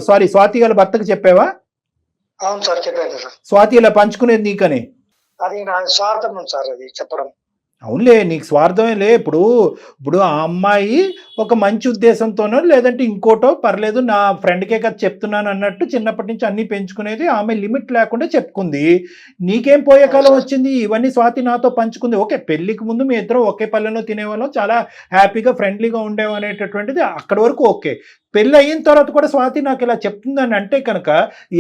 సారీ, స్వాతి వాళ్ళ భర్తకు చెప్పావా? అవును సార్, చెప్పాను సార్. స్వాతి ఇలా పంచుకునేది నీకని? అది నా స్వార్థం సార్ అది చెప్పడం. అవునులే, నీకు స్వార్థమే లే. ఇప్పుడు ఆ అమ్మాయి ఒక మంచి ఉద్దేశంతోనో లేదంటే ఇంకోటో పర్లేదు నా ఫ్రెండ్కే కదా చెప్తున్నాను అన్నట్టు చిన్నప్పటి నుంచి అన్ని పెంచుకునేది. ఆమె లిమిట్ లేకుండా చెప్పుకుంది. నీకేం పోయే కాలం వచ్చింది? ఇవన్నీ స్వాతి నాతో పంచుకుంది. ఓకే, పెళ్లికి ముందు మీ ఇద్దరు ఒకే పల్లెలో తినేవాళ్ళం, చాలా హ్యాపీగా ఫ్రెండ్లీగా ఉండేవాళ్ళం అనేటటువంటిది అక్కడి వరకు ఓకే. పెళ్ళి అయిన తర్వాత కూడా స్వాతి నాకు ఇలా చెప్తుందని అంటే కనుక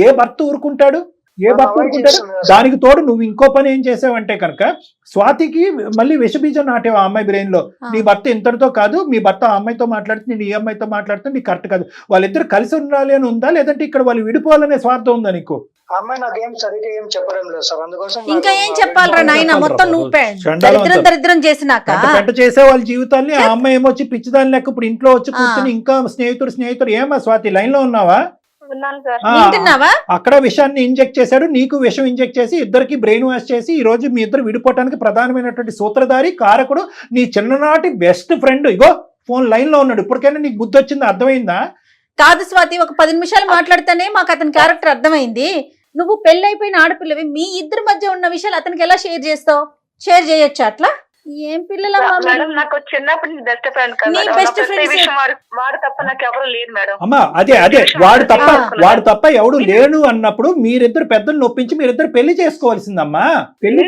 ఏ భర్త ఊరుకుంటాడు? ఏ భర్త ఊరుకుంటాడు? దానికి తోడు నువ్వు ఇంకో పని ఏం చేసావంటే కనుక స్వాతికి మళ్ళీ విషబీజం నాటేవా ఆ అమ్మాయి బ్రెయిన్ లో. నీ భర్త ఇంతటితో కాదు, మీ భర్త ఆ అమ్మాయితో మాట్లాడుతుంది, నేను ఈ అమ్మాయితో మాట్లాడుతుంది, నీకు కరెక్ట్ కాదు, వాళ్ళిద్దరు కలిసి ఉండాలి అని ఉందా, లేదంటే ఇక్కడ వాళ్ళు విడిపోవాలనే స్వార్థం ఉందా నీకు? అమ్మాయి నాకేం సరిగ్గా ఏం చెప్పడం లేదు సార్, అందుకోసం ఇంకా ఏం చెప్పాలరా నాయన, మొత్తం నువ్వు దరిద్రం చేసినాక పెంట చేసే వాళ్ళ జీవితాన్ని ఆ అమ్మాయి ఏమొచ్చి పిచ్చిదాని లెక్క ఇప్పుడు ఇంట్లో వచ్చి కూర్చొని ఇంకా స్నేహితుడు ఏమా స్వాతి లైన్ లో ఉన్నావా? ఉన్నాను సార్. వింటున్నావా? అక్కడ విషయాన్ని ఇంజెక్ట్ చేశాడు, నీకు విషం ఇంజెక్ట్ చేసి ఇద్దరికి బ్రెయిన్ వాష్ చేసి ఈ రోజు మీ ఇద్దరు విడిపోవటానికి ప్రధానమైనటువంటి సూత్రధారి కారకుడు నీ చిన్ననాటి బెస్ట్ ఫ్రెండ్. ఇగో ఫోన్ లైన్ లో ఉన్నాడు. ఇప్పటికైనా నీకు బుద్ధి వచ్చింది, అర్థమైందా? కాదు స్వాతి, ఒక 10 నిమిషాలు మాట్లాడితేనే మాకు అతని క్యారెక్టర్ అర్థమైంది. నువ్వు పెళ్ళైపోయిన ఆడపిల్లవి, మీ ఇద్దరి మధ్య ఉన్న విషయాలు అతనికి ఎలా షేర్ చేస్తావు? షేర్ చేయొచ్చు అట్లా? ఏం పిల్లలమ్మా మేడం, నాకు చిన్నప్పటి నుంచి బెస్ట్ ఫ్రెండ్ కదా నీ మేడం. best నాకు friends ప్రతి విషయం వాడు తప్ప నాకు ఎవరు లేరు మేడం. అమ్మా అదే వాడు తప్ప ఎవడు లేను అన్నప్పుడు మీరిద్దరు పెద్దలు నొప్పించి మీరిద్దరు పెళ్లి చేసుకోవాల్సిందమ్మా. పెళ్లి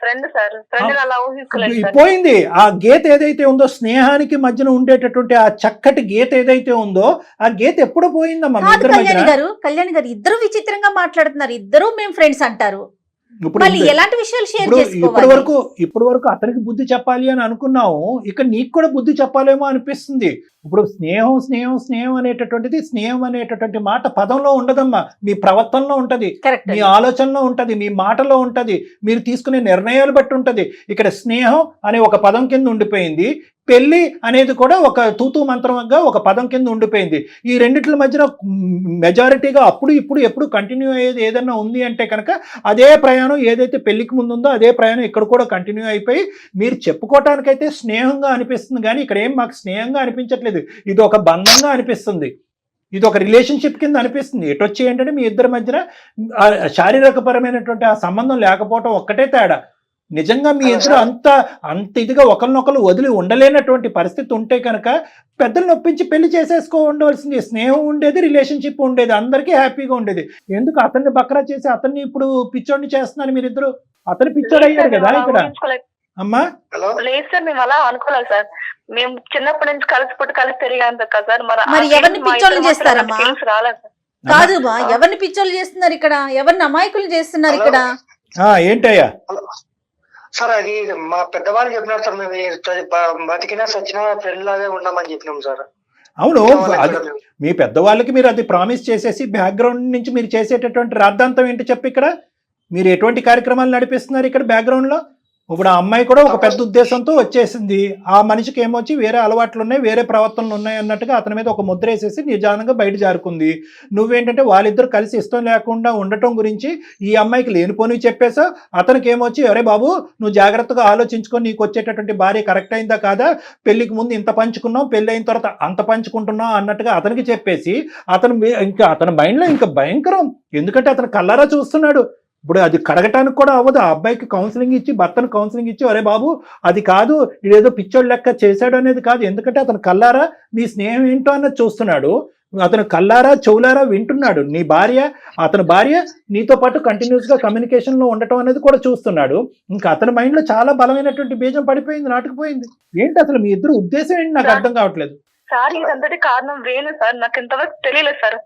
ఫ్రెండ్ సార్, ఫ్రెండ్ అలా ఊహించుకోలేదు సార్. పోయింది ఆ గీత ఏదైతే ఉందో, స్నేహానికి మధ్యన ఉండేటటువంటి ఆ చక్కటి గీత ఏదైతే ఉందో ఆ గీత ఎప్పుడు పోయిందమ్మా మీ ఇద్దరి మధ్యన? కళ్యాణి గారు ఇద్దరు విచిత్రంగా మాట్లాడుతున్నారు. ఇద్దరు మేము ఫ్రెండ్స్ అంటారు. మళ్ళీ ఎలాంటి విషయాలు షేర్ చేసుకోవాలి? ఇప్పటి వరకు అతనికి బుద్ధి చెప్పాలి అని అనుకున్నావు, ఇక నీకు కూడా బుద్ధి చెప్పాలేమో అనిపిస్తుంది. ఇప్పుడు స్నేహం అనేటటువంటి మాట పదంలో ఉండదమ్మా, మీ ప్రవర్తనలో ఉంటది, మీ ఆలోచనలో ఉంటది, మీ మాటలో ఉంటది, మీరు తీసుకునే నిర్ణయాలు బట్టి ఉంటది. ఇక్కడ స్నేహం అనే ఒక పదం కింద ఉండిపోయింది, పెళ్లి అనేది కూడా ఒక తూతూ మంత్రంగా ఒక పదం కింద ఉండిపోయింది. ఈ రెండిట్ల మధ్యన మెజారిటీగా ఇప్పుడు ఎప్పుడు కంటిన్యూ అయ్యేది ఏదన్నా ఉంది అంటే కనుక అదే ప్రయాణం ఏదైతే పెళ్లికి ముందు ఉందో అదే ప్రయాణం ఇక్కడ కూడా కంటిన్యూ అయిపోయి మీరు చెప్పుకోవటానికైతే స్నేహంగా అనిపిస్తుంది, కానీ ఇక్కడ ఏం మాకు స్నేహంగా అనిపించట్లేదు. ఇది ఒక బంధంగా అనిపిస్తుంది, ఇది ఒక రిలేషన్షిప్ కింద అనిపిస్తుంది. ఎటొచ్చి ఏంటంటే మీ ఇద్దరి మధ్యన శారీరకపరమైనటువంటి ఆ సంబంధం లేకపోవటం ఒక్కటే తేడా. నిజంగా మీ ఇద్దరు అంత ఇదిగా ఒకరినొకరు వదిలి ఉండలేనటువంటి పరిస్థితి ఉంటే కనుక పెద్దలు నొప్పించి పెళ్లి చేసేసుకో ఉండవలసింది. స్నేహం ఉండేది, రిలేషన్షిప్ ఉండేది, అందరికీ హ్యాపీగా ఉండేది. ఎందుకు అతన్ని బక్రా చేసి అతన్ని ఇప్పుడు పిచ్చోడిని చేస్తున్నారు మీరిద్దరు? అతను పిచ్చోడు అయ్యాడు కదా ఇక్కడ. అమ్మా లేదు సార్, మేము అలా అనుకోలేదు సార్. మేము చిన్నప్పటి నుంచి కలిసి పెరిగాం కదా సార్. మరి ఎవరిని పిచ్చోళ్ళు చేస్తారమ్మా? కాదు బా, ఎవరిని పిచ్చోళ్ళు చేస్తున్నారు ఇక్కడ? ఎవరిని అమాయకులు చేస్తున్నారు ఇక్కడ? ఏంటయ్యా సార్? అది మా పెద్దవాళ్ళు చెప్పినారు సార్, మేము బతికినా సచ్చినా ఫ్రెండ్ లాగే ఉన్నామని చెప్పినాం సార్. అవును, అది మీ పెద్దవాళ్ళకి మీరు అది ప్రామిస్ చేసేసి బ్యాక్గ్రౌండ్ నుంచి మీరు చేసేటటువంటి రాద్ధాంతం ఏంటి చెప్పి ఇక్కడ మీరు ఎటువంటి కార్యక్రమాలు నడిపిస్తున్నారు ఇక్కడ బ్యాక్గ్రౌండ్ లో? ఇప్పుడు ఆ అమ్మాయి కూడా ఒక పెద్ద ఉద్దేశంతో వచ్చేసింది. ఆ మనిషికి ఏమొచ్చి వేరే అలవాట్లు ఉన్నాయి, వేరే ప్రవర్తనలు ఉన్నాయి అన్నట్టుగా అతని మీద ఒక ముద్ర వేసేసి నిజానంగా బయట జారుకుంది. నువ్వేంటంటే వాళ్ళిద్దరు కలిసి ఇష్టం లేకుండా ఉండటం గురించి ఈ అమ్మాయికి లేనిపోనివి చెప్పేసా. అతనికి ఏమొచ్చి అరే బాబు నువ్వు జాగ్రత్తగా ఆలోచించుకొని నీకు వచ్చేటటువంటి భార్య కరెక్ట్ అయిందా కాదా, పెళ్లికి ముందు ఇంత పంచుకున్నావు, పెళ్లి అయిన తర్వాత అంత పంచుకుంటున్నావు అన్నట్టుగా అతనికి చెప్పేసి అతని మైండ్లో ఇంకా భయంకరం. ఎందుకంటే అతను కళ్ళారా చూస్తున్నాడు. ఇప్పుడు అది కడగటానికి కూడా అవ్వదు. ఆ అబ్బాయికి కౌన్సిలింగ్ ఇచ్చి భర్తను కౌన్సిలింగ్ ఇచ్చి అరే బాబు అది కాదు, ఇదేదో పిచ్చోడు లెక్క చేశాడు అనేది కాదు. ఎందుకంటే అతను కల్లారా మీ స్నేహం ఏంటో అన్నది చూస్తున్నాడు, అతను కల్లారా చెవులారా వింటున్నాడు. అతని భార్య నీతో పాటు కంటిన్యూస్ గా కమ్యూనికేషన్ లో ఉండటం అనేది కూడా చూస్తున్నాడు. ఇంకా అతని మైండ్ లో చాలా బలమైనటువంటి బీజం పడిపోయింది, నాటుకుపోయింది. ఏంటి అసలు మీ ఇద్దరు ఉద్దేశం ఏంటి నాకు అర్థం కావట్లేదు. సార్ ఇదంతటి కారణం వేణు సార్, నాకు ఇంతవరకు తెలియలేదు సార్.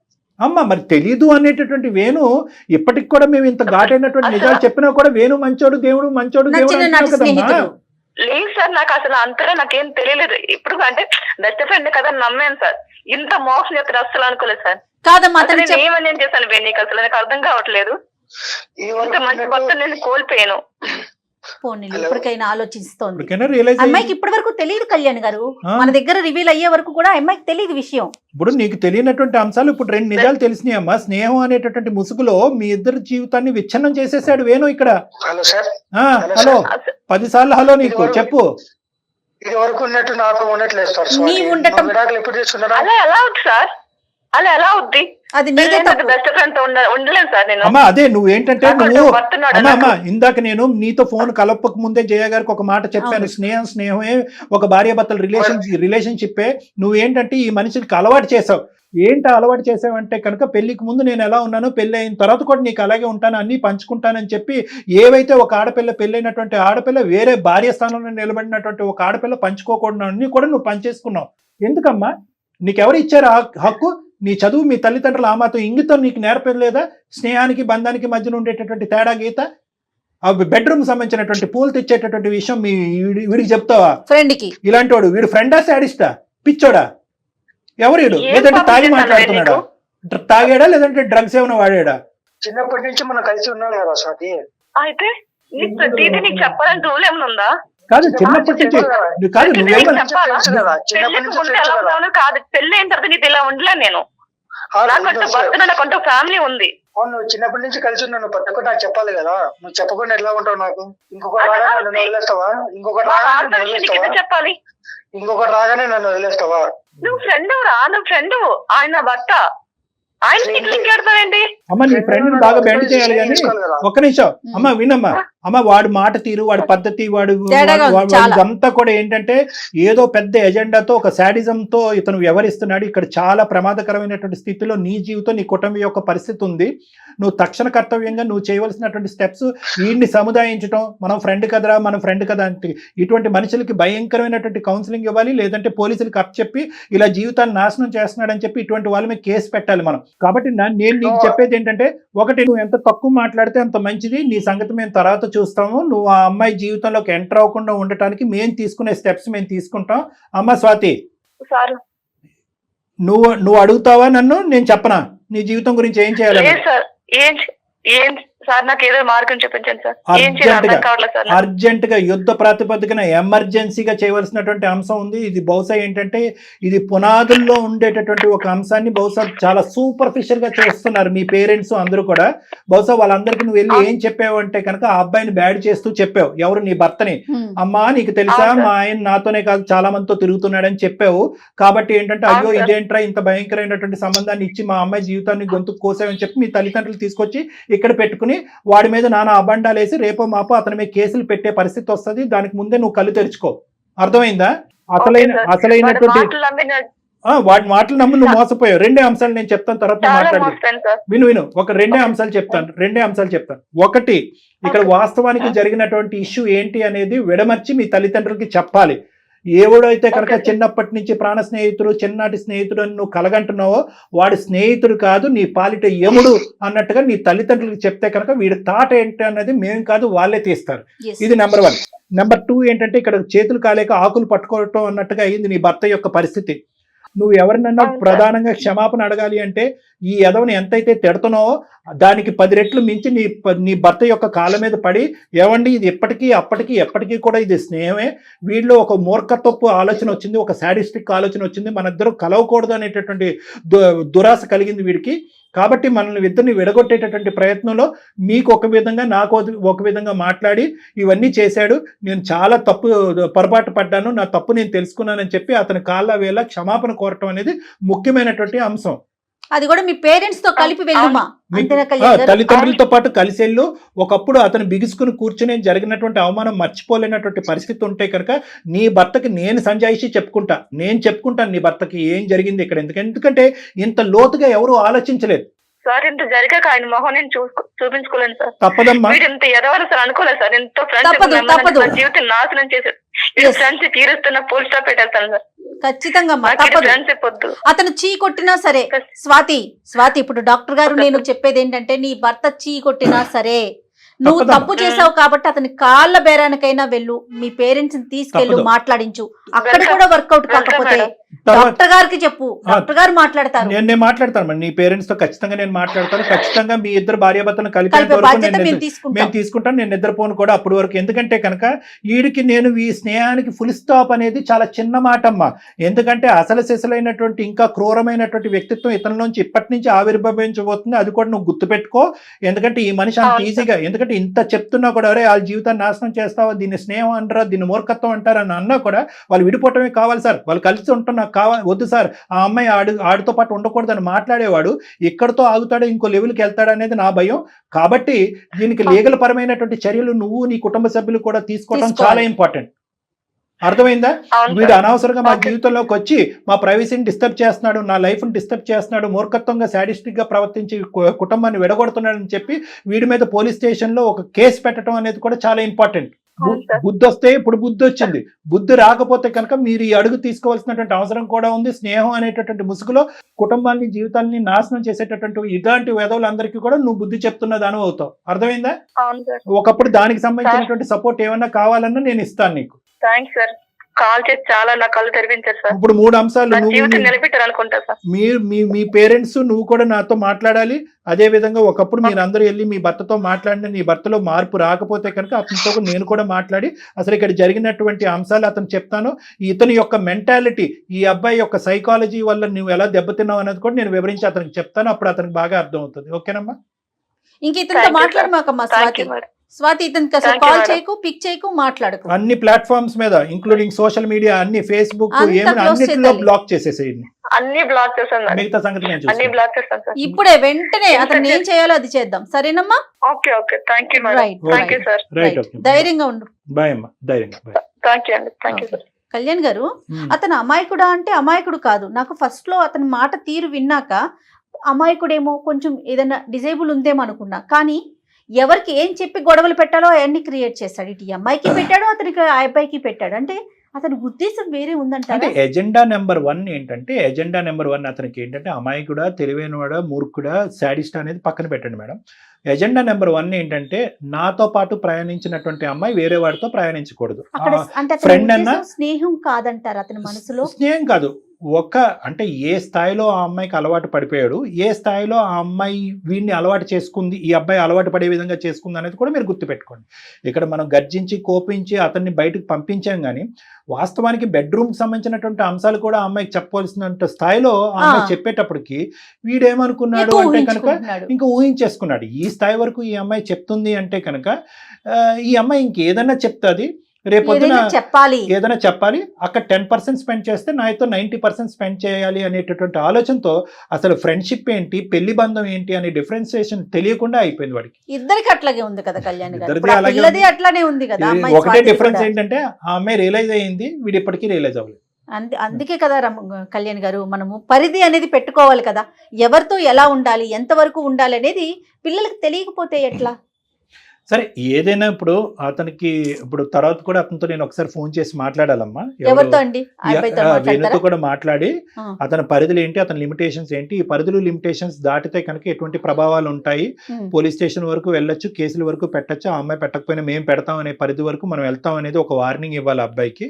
అమ్మ మరి తెలీదు అనేటటువంటి వేణు ఇప్పటికి కూడా మేము ఇంత ఘాటైనటువంటి నిజాలు చెప్పినా కూడా వేణు మంచోడు దేవుడు కదమ్మా. లేదు సార్, నాకు అసలు అంతగా నాకేం తెలియలేదు. ఇప్పుడు అంటే బెస్ట్ ఫ్రెండ్ కదా నమ్మాను సార్. ఇంత మోసం చెప్తారు అసలు అనుకోలేదు సార్. ఏమని నేను చేశాను నీకు అసలు నాకు అర్థం కావట్లేదు. ఇంత మంచి భర్త నేను కోల్పోయాను. ఇప్పటికైనా ఆలోచిస్తోంది. అమ్మాయికి ఇప్పటి వరకు తెలియదు కళ్యాణ్ గారు, మన దగ్గర రివీల్ అయ్యే వరకు కూడా అమ్మాయికి తెలియదు విషయం. ఇప్పుడు నీకు తెలియనటువంటి అంశాలు ఇప్పుడు 2 నిజాలు తెలిసినాయి అమ్మా. స్నేహం అనేటటువంటి ముసుగులో మీ ఇద్దరు జీవితాన్ని విచ్ఛిన్నం చేసేసాడు వేణు ఇక్కడ. హలో 10 సార్లు హలో నీకు చెప్పు. ఇది వరకు ఉన్నట్టు నాకు ఉండట్లేదు సార్. నీ ఉండటం అలా ఎలా అవుద్ది సార్? అలా ఎలా అవుద్ది? అది నీదే తప్పు. బెస్ట్ ఫ్రెండ్ తో ఉండలేను సార్ నేను. అమ్మా అదే నువ్వేంటంటే నాకు నువ్వు వస్తున్నాడు అమ్మా నాకు. ఇందాక నేను నీతో ఫోన్ కలపక ముందే జయ గారికి ఒక మాట చెప్పాను. స్నేహమే ఒక భార్యాభర్తల రిలేషన్షిప్పే. నువ్వేంటంటే ఈ మనిషికి అలవాటు చేసావు. ఏంటి అలవాటు చేసావంటే కనుక పెళ్లికి ముందు నేను ఎలా ఉన్నానో పెళ్లి అయిన తర్వాత కూడా నీకు అలాగే ఉంటాను, అన్ని పంచుకుంటానని చెప్పి ఏవైతే ఒక ఆడపిల్ల పెళ్ళైనటువంటి ఆడపిల్ల వేరే భార్య స్థానంలో నిలబడినటువంటి ఒక ఆడపిల్ల పంచుకోకూడదు అన్ని కూడా నువ్వు పంచేసుకున్నావు. ఎందుకమ్మా? నీకెవరు ఇచ్చారు హక్కు? నీ చదువు, మీ తల్లిదండ్రులు ఆ మాత్రం ఇంగితం నీకు నేర్పలేదా? స్నేహానికి బంధానికి మధ్యన ఉండేటటువంటి తేడా గీత, ఆ బెడ్రూమ్ సంబంధించినటువంటి పూలు తెచ్చేటటువంటి విషయం వీడికి చెప్తావా? ఫ్రెండ్ కి ఇలాంటి వాడు వీడు ఫ్రెండా, శాడిస్టా, పిచ్చోడా, ఎవరు? లేదంటే తాగి మాట్లాడుతున్నాడా? తాగాడా లేదంటే డ్రగ్స్ ఏమైనా వాడాడా? చిన్నప్పటి నుంచి మనం కలిసి ఉన్నాం కదా స్వాతి. అయితే నీకు ప్రతిదీ నీకు చెప్పాలని రూల్ ఏమైనా ఉందా? కాదు చిన్నప్పటి నుంచి కాదు నువ్వేమన్నా తెలుసు కదా, చిన్నప్పటి పెళ్లికి నుంచి ముందు తెలుసు ఎలా కదా. ఉన్నానో కాదు, పెళ్లి అయిన తర్వాత నీకు ఇలా ఉండలేను నేను. అవును, నాకంటూ భర్త, నాకంటూ ఫ్యామిలీ ఉంది. అవును, నువ్వు చిన్నప్పటి నుంచి కలిసి ఉన్నావు, నువ్వు ప్రతి ఒక్కటి నాకు చెప్పాలి కదా. నువ్వు చెప్పకుండా ఎట్లా ఉంటావు? నాకు ఇంకొకటి రాగానే నన్ను వదిలేస్తావా? ఇంకొకటి రాగానే నన్ను నీకు వదిలేస్తావా? ఎందుకు చెప్పాలి? ఇంకొకటి రాగానే నన్ను వదిలేస్తావా? నువ్వు ఫ్రెండ్ రా, నువ్వు ఫ్రెండ్, ఆయన భర్త, ఆయన నీకు లింక్ పెడతావేంటి? అమ్మ నీ ఫ్రెండ్ బాగా బెండ్ చేయాలి కానీ ఒక్క నిమిషం అమ్మ వినమ్మా. అమ్మ వాడి మాట తీరు, వాడి పద్ధతి, వాడంతా కూడా ఏంటంటే ఏదో పెద్ద ఎజెండాతో ఒక శాడిజంతో ఇతను వ్యవహరిస్తున్నాడు. ఇక్కడ చాలా ప్రమాదకరమైనటువంటి స్థితిలో నీ జీవితం, నీ కుటుంబం యొక్క పరిస్థితి ఉంది. నువ్వు తక్షణ కర్తవ్యంగా నువ్వు చేయవలసినటువంటి స్టెప్స్ వీడిని సముదాయించడం. మనం ఫ్రెండ్ కదరా, మనం ఫ్రెండ్ కదా అంటే ఇటువంటి మనుషులకి భయంకరమైనటువంటి కౌన్సిలింగ్ ఇవ్వాలి, లేదంటే పోలీసులకు అప్పచెప్పి ఇలా జీవితాన్ని నాశనం చేస్తున్నాడని చెప్పి ఇటువంటి వాళ్ళ మీద కేసు పెట్టాలి మనం. కాబట్టి నేను నీకు చెప్పేది ఏంటంటే, ఒకటి నువ్వు ఎంత తక్కువ మాట్లాడితే అంత మంచిది. నీ సంగతి మేము తర్వాత చూస్తాము. నువ్వు ఆ అమ్మాయి జీవితంలోకి ఎంటర్ అవ్వకుండా ఉండటానికి మేము తీసుకునే స్టెప్స్ మేము తీసుకుంటాం. అమ్మ స్వాతి, సార్ నువ్వు అడుగుతావా నన్ను? నేను చెప్పనా నీ జీవితం గురించి ఏం చేయాలి? లేదు సార్, ఏం సార్, నాకు ఏదో మార్గం చూపించండి సార్. ఏం చేయాలి అర్థం కావట్లేదు సార్. అర్జెంట్ గా యుద్ధ ప్రాతిపదికన ఎమర్జెన్సీగా చేయవలసినటువంటి అంశం ఉంది. ఇది బహుశా ఏంటంటే ఇది పునాదుల్లో ఉండేటటువంటి ఒక అంశాన్ని బహుశా చాలా సూపర్ఫిషియల్ గా చేస్తున్నారు మీ పేరెంట్స్ అందరూ కూడా. బహుశా వాళ్ళందరికీ నువ్వు వెళ్ళి ఏం చెప్పావు అంటే కనుక ఆ అబ్బాయిని బ్యాడ్ చేస్తూ చెప్పావు. ఎవరు? నీ భర్తని. అమ్మా నీకు తెలుసా మా ఆయన నాతోనే కాదు చాలా మందితో తిరుగుతున్నాడని చెప్పావు. కాబట్టి ఏంటంటే అయ్యో ఇదేంట్రా ఇంత భయంకరమైనటువంటి సంబంధాన్ని ఇచ్చి మా అమ్మాయి జీవితాన్ని గొంతు కోసావని చెప్పి మీ తల్లిదండ్రులు తీసుకొచ్చి ఇక్కడ పెట్టుకుని వాడి మీద నానా అబండాలు వేసి రేపో మాపో అతని మీద కేసులు పెట్టే పరిస్థితి వస్తుంది. దానికి ముందే నువ్వు కళ్ళు తెరుచుకో. అర్థమైందా? అసలైనటువంటి వాడి మాటలు నమ్ము నువ్వు మోసపోయావు. రెండే అంశాలు నేను చెప్తాను, తర్వాత మాట్లాడి విను. ఒక రెండే అంశాలు చెప్తాను. ఒకటి, ఇక్కడ వాస్తవానికి జరిగినటువంటి ఇష్యూ ఏంటి అనేది విడమర్చి మీ తల్లిదండ్రులకి చెప్పాలి. ఎవడైతే కనుక చిన్నప్పటి నుంచి ప్రాణ స్నేహితుడు, చిన్ననాటి స్నేహితుడు అని నువ్వు కలగంటున్నావో వాడి స్నేహితుడు కాదు, నీ పాలిట యముడు అన్నట్టుగా నీ తల్లిదండ్రులకు చెప్తే కనుక వీడి తాట ఏంటి అన్నది మేము కాదు వాళ్ళే తీస్తారు. ఇది నెంబర్ 1. నెంబర్ 2 ఏంటంటే ఇక్కడ చేతులు కాలేక ఆకులు పట్టుకోవటం అన్నట్టుగా అయింది నీ భర్త యొక్క పరిస్థితి. నువ్వు ఎవరినన్నా ప్రధానంగా క్షమాపణ అడగాలి అంటే ఈ ఎదవని ఎంతైతే తిడుతున్నావో దానికి 10 రెట్లు మించి నీ భర్త యొక్క కాళ్ళ మీద పడి, ఏవండి ఇది ఇప్పటికీ అప్పటికి ఎప్పటికీ కూడా ఇది స్నేహమే, వీళ్ళు ఒక మూర్ఖత్వపు ఆలోచన వచ్చింది, ఒక శాడిస్టిక్ ఆలోచన వచ్చింది, మన ఇద్దరు కలవకూడదు అనేటటువంటి దురాశ కలిగింది వీడికి. కాబట్టి మనల్ని ఇద్దరిని విడగొట్టేటటువంటి ప్రయత్నంలో మీకు ఒక విధంగా నాకు ఒక విధంగా మాట్లాడి ఇవన్నీ చేశాడు. నేను చాలా పొరపాటు పడ్డాను, నా తప్పు నేను తెలుసుకున్నానని చెప్పి అతని కాళ్ళ వేళ క్షమాపణ కోరటం అనేది ముఖ్యమైనటువంటి అంశం. అది కూడా మీ పేరెంట్స్ తో కలిపి వెళ్ళుమా, తల్లిదండ్రులతో పాటు కలిసి వెళ్ళు. ఒకప్పుడు అతను బిగుసుకుని కూర్చుని జరిగినటువంటి అవమానం మర్చిపోలేనటువంటి పరిస్థితి ఉంటే కనుక నీ భర్తకి నేను సంజాయిషి చెప్పుకుంటాను నీ భర్తకి ఏం జరిగింది ఇక్కడ. ఎందుకంటే ఇంత లోతుగా ఎవరు ఆలోచించలేదు సార్. ఇంత జరిగాక ఆయన మొహం నేను చూపించుకోలేను సార్. తప్పదమ్మా. ఇంత ఎదవాలి సార్ అనుకోలేదు సార్. ఎంతో ఫ్రెండ్షిప్ జీవితం నాశనం చేశారు. ఫ్రెండ్షిప్ తీరుస్తున్న ఫుల్ స్టాప్ పెట్టేస్తాను సార్. ఖచ్చితంగా ఫ్రెండ్షిప్ వద్దు. అతను చీ కొట్టినా సరే స్వాతి ఇప్పుడు డాక్టర్ గారు నేను చెప్పేది ఏంటంటే నీ భర్త చీ కొట్టినా సరే నువ్వు తప్పు చేసావు కాబట్టి అతని కాళ్ళ బేరానికైనా వెళ్ళు, మీ పేరెంట్స్ ని తీసుకెళ్ళు, మాట్లాడించు. అక్కడ కూడా వర్కౌట్ కాకపోతే డాక్టర్ గారికి చెప్పు, డాక్టర్ గారు మాట్లాడతారు. నేను మాట్లాడతాను నీ పేరెంట్స్ తో ఖచ్చితంగా నేను మాట్లాడతాను. ఖచ్చితంగా మీ ఇద్దరు భార్యాభర్తలను కలిపే మేము తీసుకుంటాను. నేను నిద్రపోను కూడా అప్పటి వరకు. ఎందుకంటే కనుక వీడికి నేను ఈ స్నేహానికి ఫుల్ స్టాప్ అనేది చాలా చిన్న మాట అమ్మా. ఎందుకంటే అసలు సెసలైనటువంటి ఇంకా క్రూరమైనటువంటి వ్యక్తిత్వం ఇతనిలోంచి ఇప్పటి నుంచి ఆవిర్భవించబోతుంది. అది కూడా నువ్వు గుర్తుపెట్టుకో. ఎందుకంటే ఈ మనిషి అంత ఈజీగా, ఎందుకంటే ఇంత చెప్తున్నా కూడా అరే వాళ్ళ జీవితాన్ని నాశనం చేస్తావా, దీన్ని స్నేహం అంటారా, దీన్ని మూర్ఖత్వం అంటారా అని అన్నా కూడా వాళ్ళు విడిపోవటమే కావాలి సార్. వాళ్ళు కలిసి ఉంటున్నారు నాకు కావాలి, వద్దు సార్ ఆ అమ్మాయి ఆడితో పాటు ఉండకూడదని మాట్లాడేవాడు ఇక్కడతో ఆగుతాడో ఇంకో లెవెల్కి వెళ్తాడు అనేది నా భయం. కాబట్టి దీనికి లీగల్ పరమైనటువంటి చర్యలు నువ్వు నీ కుటుంబ సభ్యులు కూడా తీసుకోవడం చాలా ఇంపార్టెంట్. అర్థమైందా? వీడు అనవసరంగా మా జీవితంలోకి వచ్చి మా ప్రైవసీని డిస్టర్బ్ చేస్తున్నాడు, నా లైఫ్ని డిస్టర్బ్ చేస్తున్నాడు, మూర్ఖత్వంగా సాడిస్టిక్ గా ప్రవర్తించి కుటుంబాన్ని విడగొడుతున్నాడు అని చెప్పి వీడి మీద పోలీస్ స్టేషన్ లో ఒక కేసు పెట్టడం అనేది కూడా చాలా ఇంపార్టెంట్. బుద్ధి వస్తే ఇప్పుడు బుద్ధి వచ్చింది, బుద్ధి రాకపోతే కనుక మీరు ఈ అడుగు తీసుకోవాల్సినటువంటి అవసరం కూడా ఉంది. స్నేహం అనేటటువంటి ముసుగులో కుటుంబాన్ని జీవితాన్ని నాశనం చేసేటటువంటి ఇలాంటి వెధవులందరికీ కూడా నువ్వు బుద్ధి చెప్తున్న దాని అవుతావు. అర్థమైందా? ఒకప్పుడు దానికి సంబంధించినటువంటి సపోర్ట్ ఏమన్నా కావాలన్నా నేను ఇస్తాను నీకు. థ్యాంక్స్ సార్, కాల్ చేసి చాలా నా కళ్ళు తెరిపించారు సార్. ఇప్పుడు 3 అంశాలు నిలబెట్టారు అనుకుంటా సార్. మీ పేరెంట్స్ నువ్వు కూడా నాతో మాట్లాడాలి. అదే విధంగా ఒకప్పుడు మీరు అందరూ వెళ్ళి మీ భర్తతో మాట్లాడిన నీ భర్తలో మార్పు రాకపోతే కనుక అతనితో నేను కూడా మాట్లాడి అసలు ఇక్కడ జరిగినటువంటి అంశాలు అతను చెప్తాను. ఇతని యొక్క మెంటాలిటీ, ఈ అబ్బాయి యొక్క సైకాలజీ వల్ల నువ్వు ఎలా దెబ్బతిన్నావు అనేది కూడా నేను వివరించి అతనికి చెప్తాను. అప్పుడు అతనికి బాగా అర్థం అవుతుంది. ఓకేనమ్మా? ఇంక ఇతనితో మాట్లాడమాకమ్మా స్వాతి, ఇతనికి అసలు కాల్ చేయకు, పిక్ చేయకు, మాట్లాడకు. అన్ని ప్లాట్ఫామ్స్ మీద ఇంక్లూడింగ్ సోషల్ మీడియా అన్ని ఫేస్బుక్ ఏమైనా అన్నిటిలో బ్లాక్ చేసేసేయండి. అన్ని బ్లాక్ చేస్తాను, మిగతా సంగతి నేను అన్ని బ్లాక్ చేస్తాను సార్. ఇప్పుడే వెంటనే అతను ఏం చేయాలో అది చేద్దాం. సరేనమ్మా? Okay okay, thank you madam. Thank you sir. Right, ధైర్యంగా ఉండు. బాయ్ అమ్మా, ధైర్యంగా బాయ్. థ్యాంక్ యూ అండి, థ్యాంక్ యూ సార్. కళ్యాణ్ గారు, అతను అమాయకుడా అంటే అమాయకుడు కాదు. నాకు ఫస్ట్ లో అతని మాట తీరు విన్నాక అమాయకుడేమో, కొంచెం ఏదైనా డిజేబుల్ ఉందేమో అనుకున్నా. కానీ ఎవరికి ఏం చెప్పి గొడవలు పెట్టాలో అవన్నీ క్రియేట్ చేస్తాడు. ఇటు ఈ అమ్మాయికి పెట్టాడు, అతనికి ఆ అబ్బాయికి పెట్టాడు. అంటే అతని ఉద్దేశం వేరే ఉందంటే అంటే ఎజెండా నెంబర్ 1 ఏంటంటే, ఎజెండా నెంబర్ 1 అతనికి ఏంటంటే అమాయకుడా, తెలివైనవాడా, మూర్ఖుడా, శాడిస్ట్ అనేది పక్కన పెట్టండి మేడం. ఎజెండా నెంబర్ 1 ఏంటంటే నాతో పాటు ప్రయాణించినటువంటి అమ్మాయి వేరే వాడితో ప్రయాణించకూడదు. ఫ్రెండ్ అన్న స్నేహం కాదంటారు అతని మనసులో. స్నేహం కాదు, అంటే ఏ స్థాయిలో ఆ అమ్మాయికి అలవాటు పడిపోయాడు, ఏ స్థాయిలో ఆ అమ్మాయి వీడిని అలవాటు చేసుకుంది, ఈ అబ్బాయి అలవాటు పడే విధంగా చేసుకుంది అనేది కూడా మీరు గుర్తుపెట్టుకోండి. ఇక్కడ మనం గర్జించి కోపించి అతన్ని బయటకు పంపించాం కానీ వాస్తవానికి బెడ్రూమ్కి సంబంధించినటువంటి అంశాలు కూడా ఆ అమ్మాయికి చెప్పవలసినంత స్థాయిలో ఆ అమ్మాయి చెప్పేటప్పటికి వీడేమనుకున్నాడు అంటే కనుక ఇంకా ఊహించేసుకున్నాడు. ఈ స్థాయి వరకు ఈ అమ్మాయి చెప్తుంది అంటే కనుక ఈ అమ్మాయి ఇంకేదన్నా చెప్తుంది, రేపొద్దున ఏదైనా చెప్పాలి, అక్కడ 10% స్పెండ్ చేస్తే నాతో 90% స్పెండ్ చేయాలి అనేటటువంటి ఆలోచనతో అసలు ఫ్రెండ్షిప్ ఏంటి, పెళ్లి బంధం ఏంటి అనే డిఫరెన్సియేషన్ తెలియకుండా అయిపోయింది వాడికి. ఇద్దరికి అట్లాగే ఉంది కదా కళ్యాణ్ గారు, అట్లానే ఉంది కదా. ఒకటే డిఫరెన్స్ ఏంటంటే ఆ అమ్మాయి రియలైజ్ అయ్యింది, వీడు ఇప్పటికీ రియలైజ్ అవ్వలేదు. అందుకే కదా కళ్యాణ్ గారు, మనము పరిధి అనేది పెట్టుకోవాలి కదా. ఎవరితో ఎలా ఉండాలి, ఎంతవరకు ఉండాలి అనేది పిల్లలకి తెలియకపోతే ఎట్లా? సరే, ఏదైనా ఇప్పుడు అతనికి ఇప్పుడు తర్వాత కూడా అతనితో నేను ఒకసారి ఫోన్ చేసి మాట్లాడాలమ్మా. వేణుతో కూడా మాట్లాడి అతని పరిధులు ఏంటి, అతని లిమిటేషన్స్ ఏంటి, ఈ పరిధులు లిమిటేషన్స్ దాటితే కనుక ఎటువంటి ప్రభావాలు ఉంటాయి, పోలీస్ స్టేషన్ వరకు వెళ్ళొచ్చు, కేసుల వరకు పెట్టచ్చు, ఆ అమ్మాయి పెట్టకపోయినా మేము పెడతాం అనే పరిధి వరకు మనం వెళ్తాం అనేది ఒక వార్నింగ్ ఇవ్వాలి అబ్బాయికి.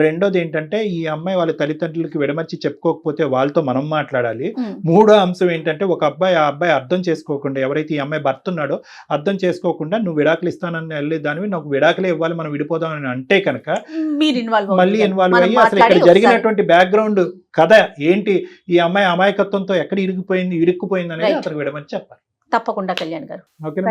రెండోది ఏంటంటే ఈ అమ్మాయి వాళ్ళ తల్లిదండ్రులకి విడమర్చి చెప్పుకోకపోతే వాళ్ళతో మనం మాట్లాడాలి. మూడో అంశం ఏంటంటే ఒక అబ్బాయి ఆ అబ్బాయి అర్థం చేసుకోకుండా, ఎవరైతే ఈ అమ్మాయి భర్త ఉన్నాడో అర్థం చేసుకోకుండా నువ్వు విడాకులు ఇస్తానని వెళ్ళే దానివి నాకు విడాకులే ఇవ్వాలి, మనం విడిపోదామని అంటే కనుక మళ్ళీ ఇన్వాల్వ్ అయ్యి అసలు ఇక్కడ జరిగినటువంటి బ్యాక్గ్రౌండ్ కథ ఏంటి, ఈ అమ్మాయి అమాయకత్వంతో ఎక్కడ ఇరుక్కుపోయింది అనేది అతను విడమని చెప్పాలి. తప్పకుండా కళ్యాణ్ గారు. ఓకే,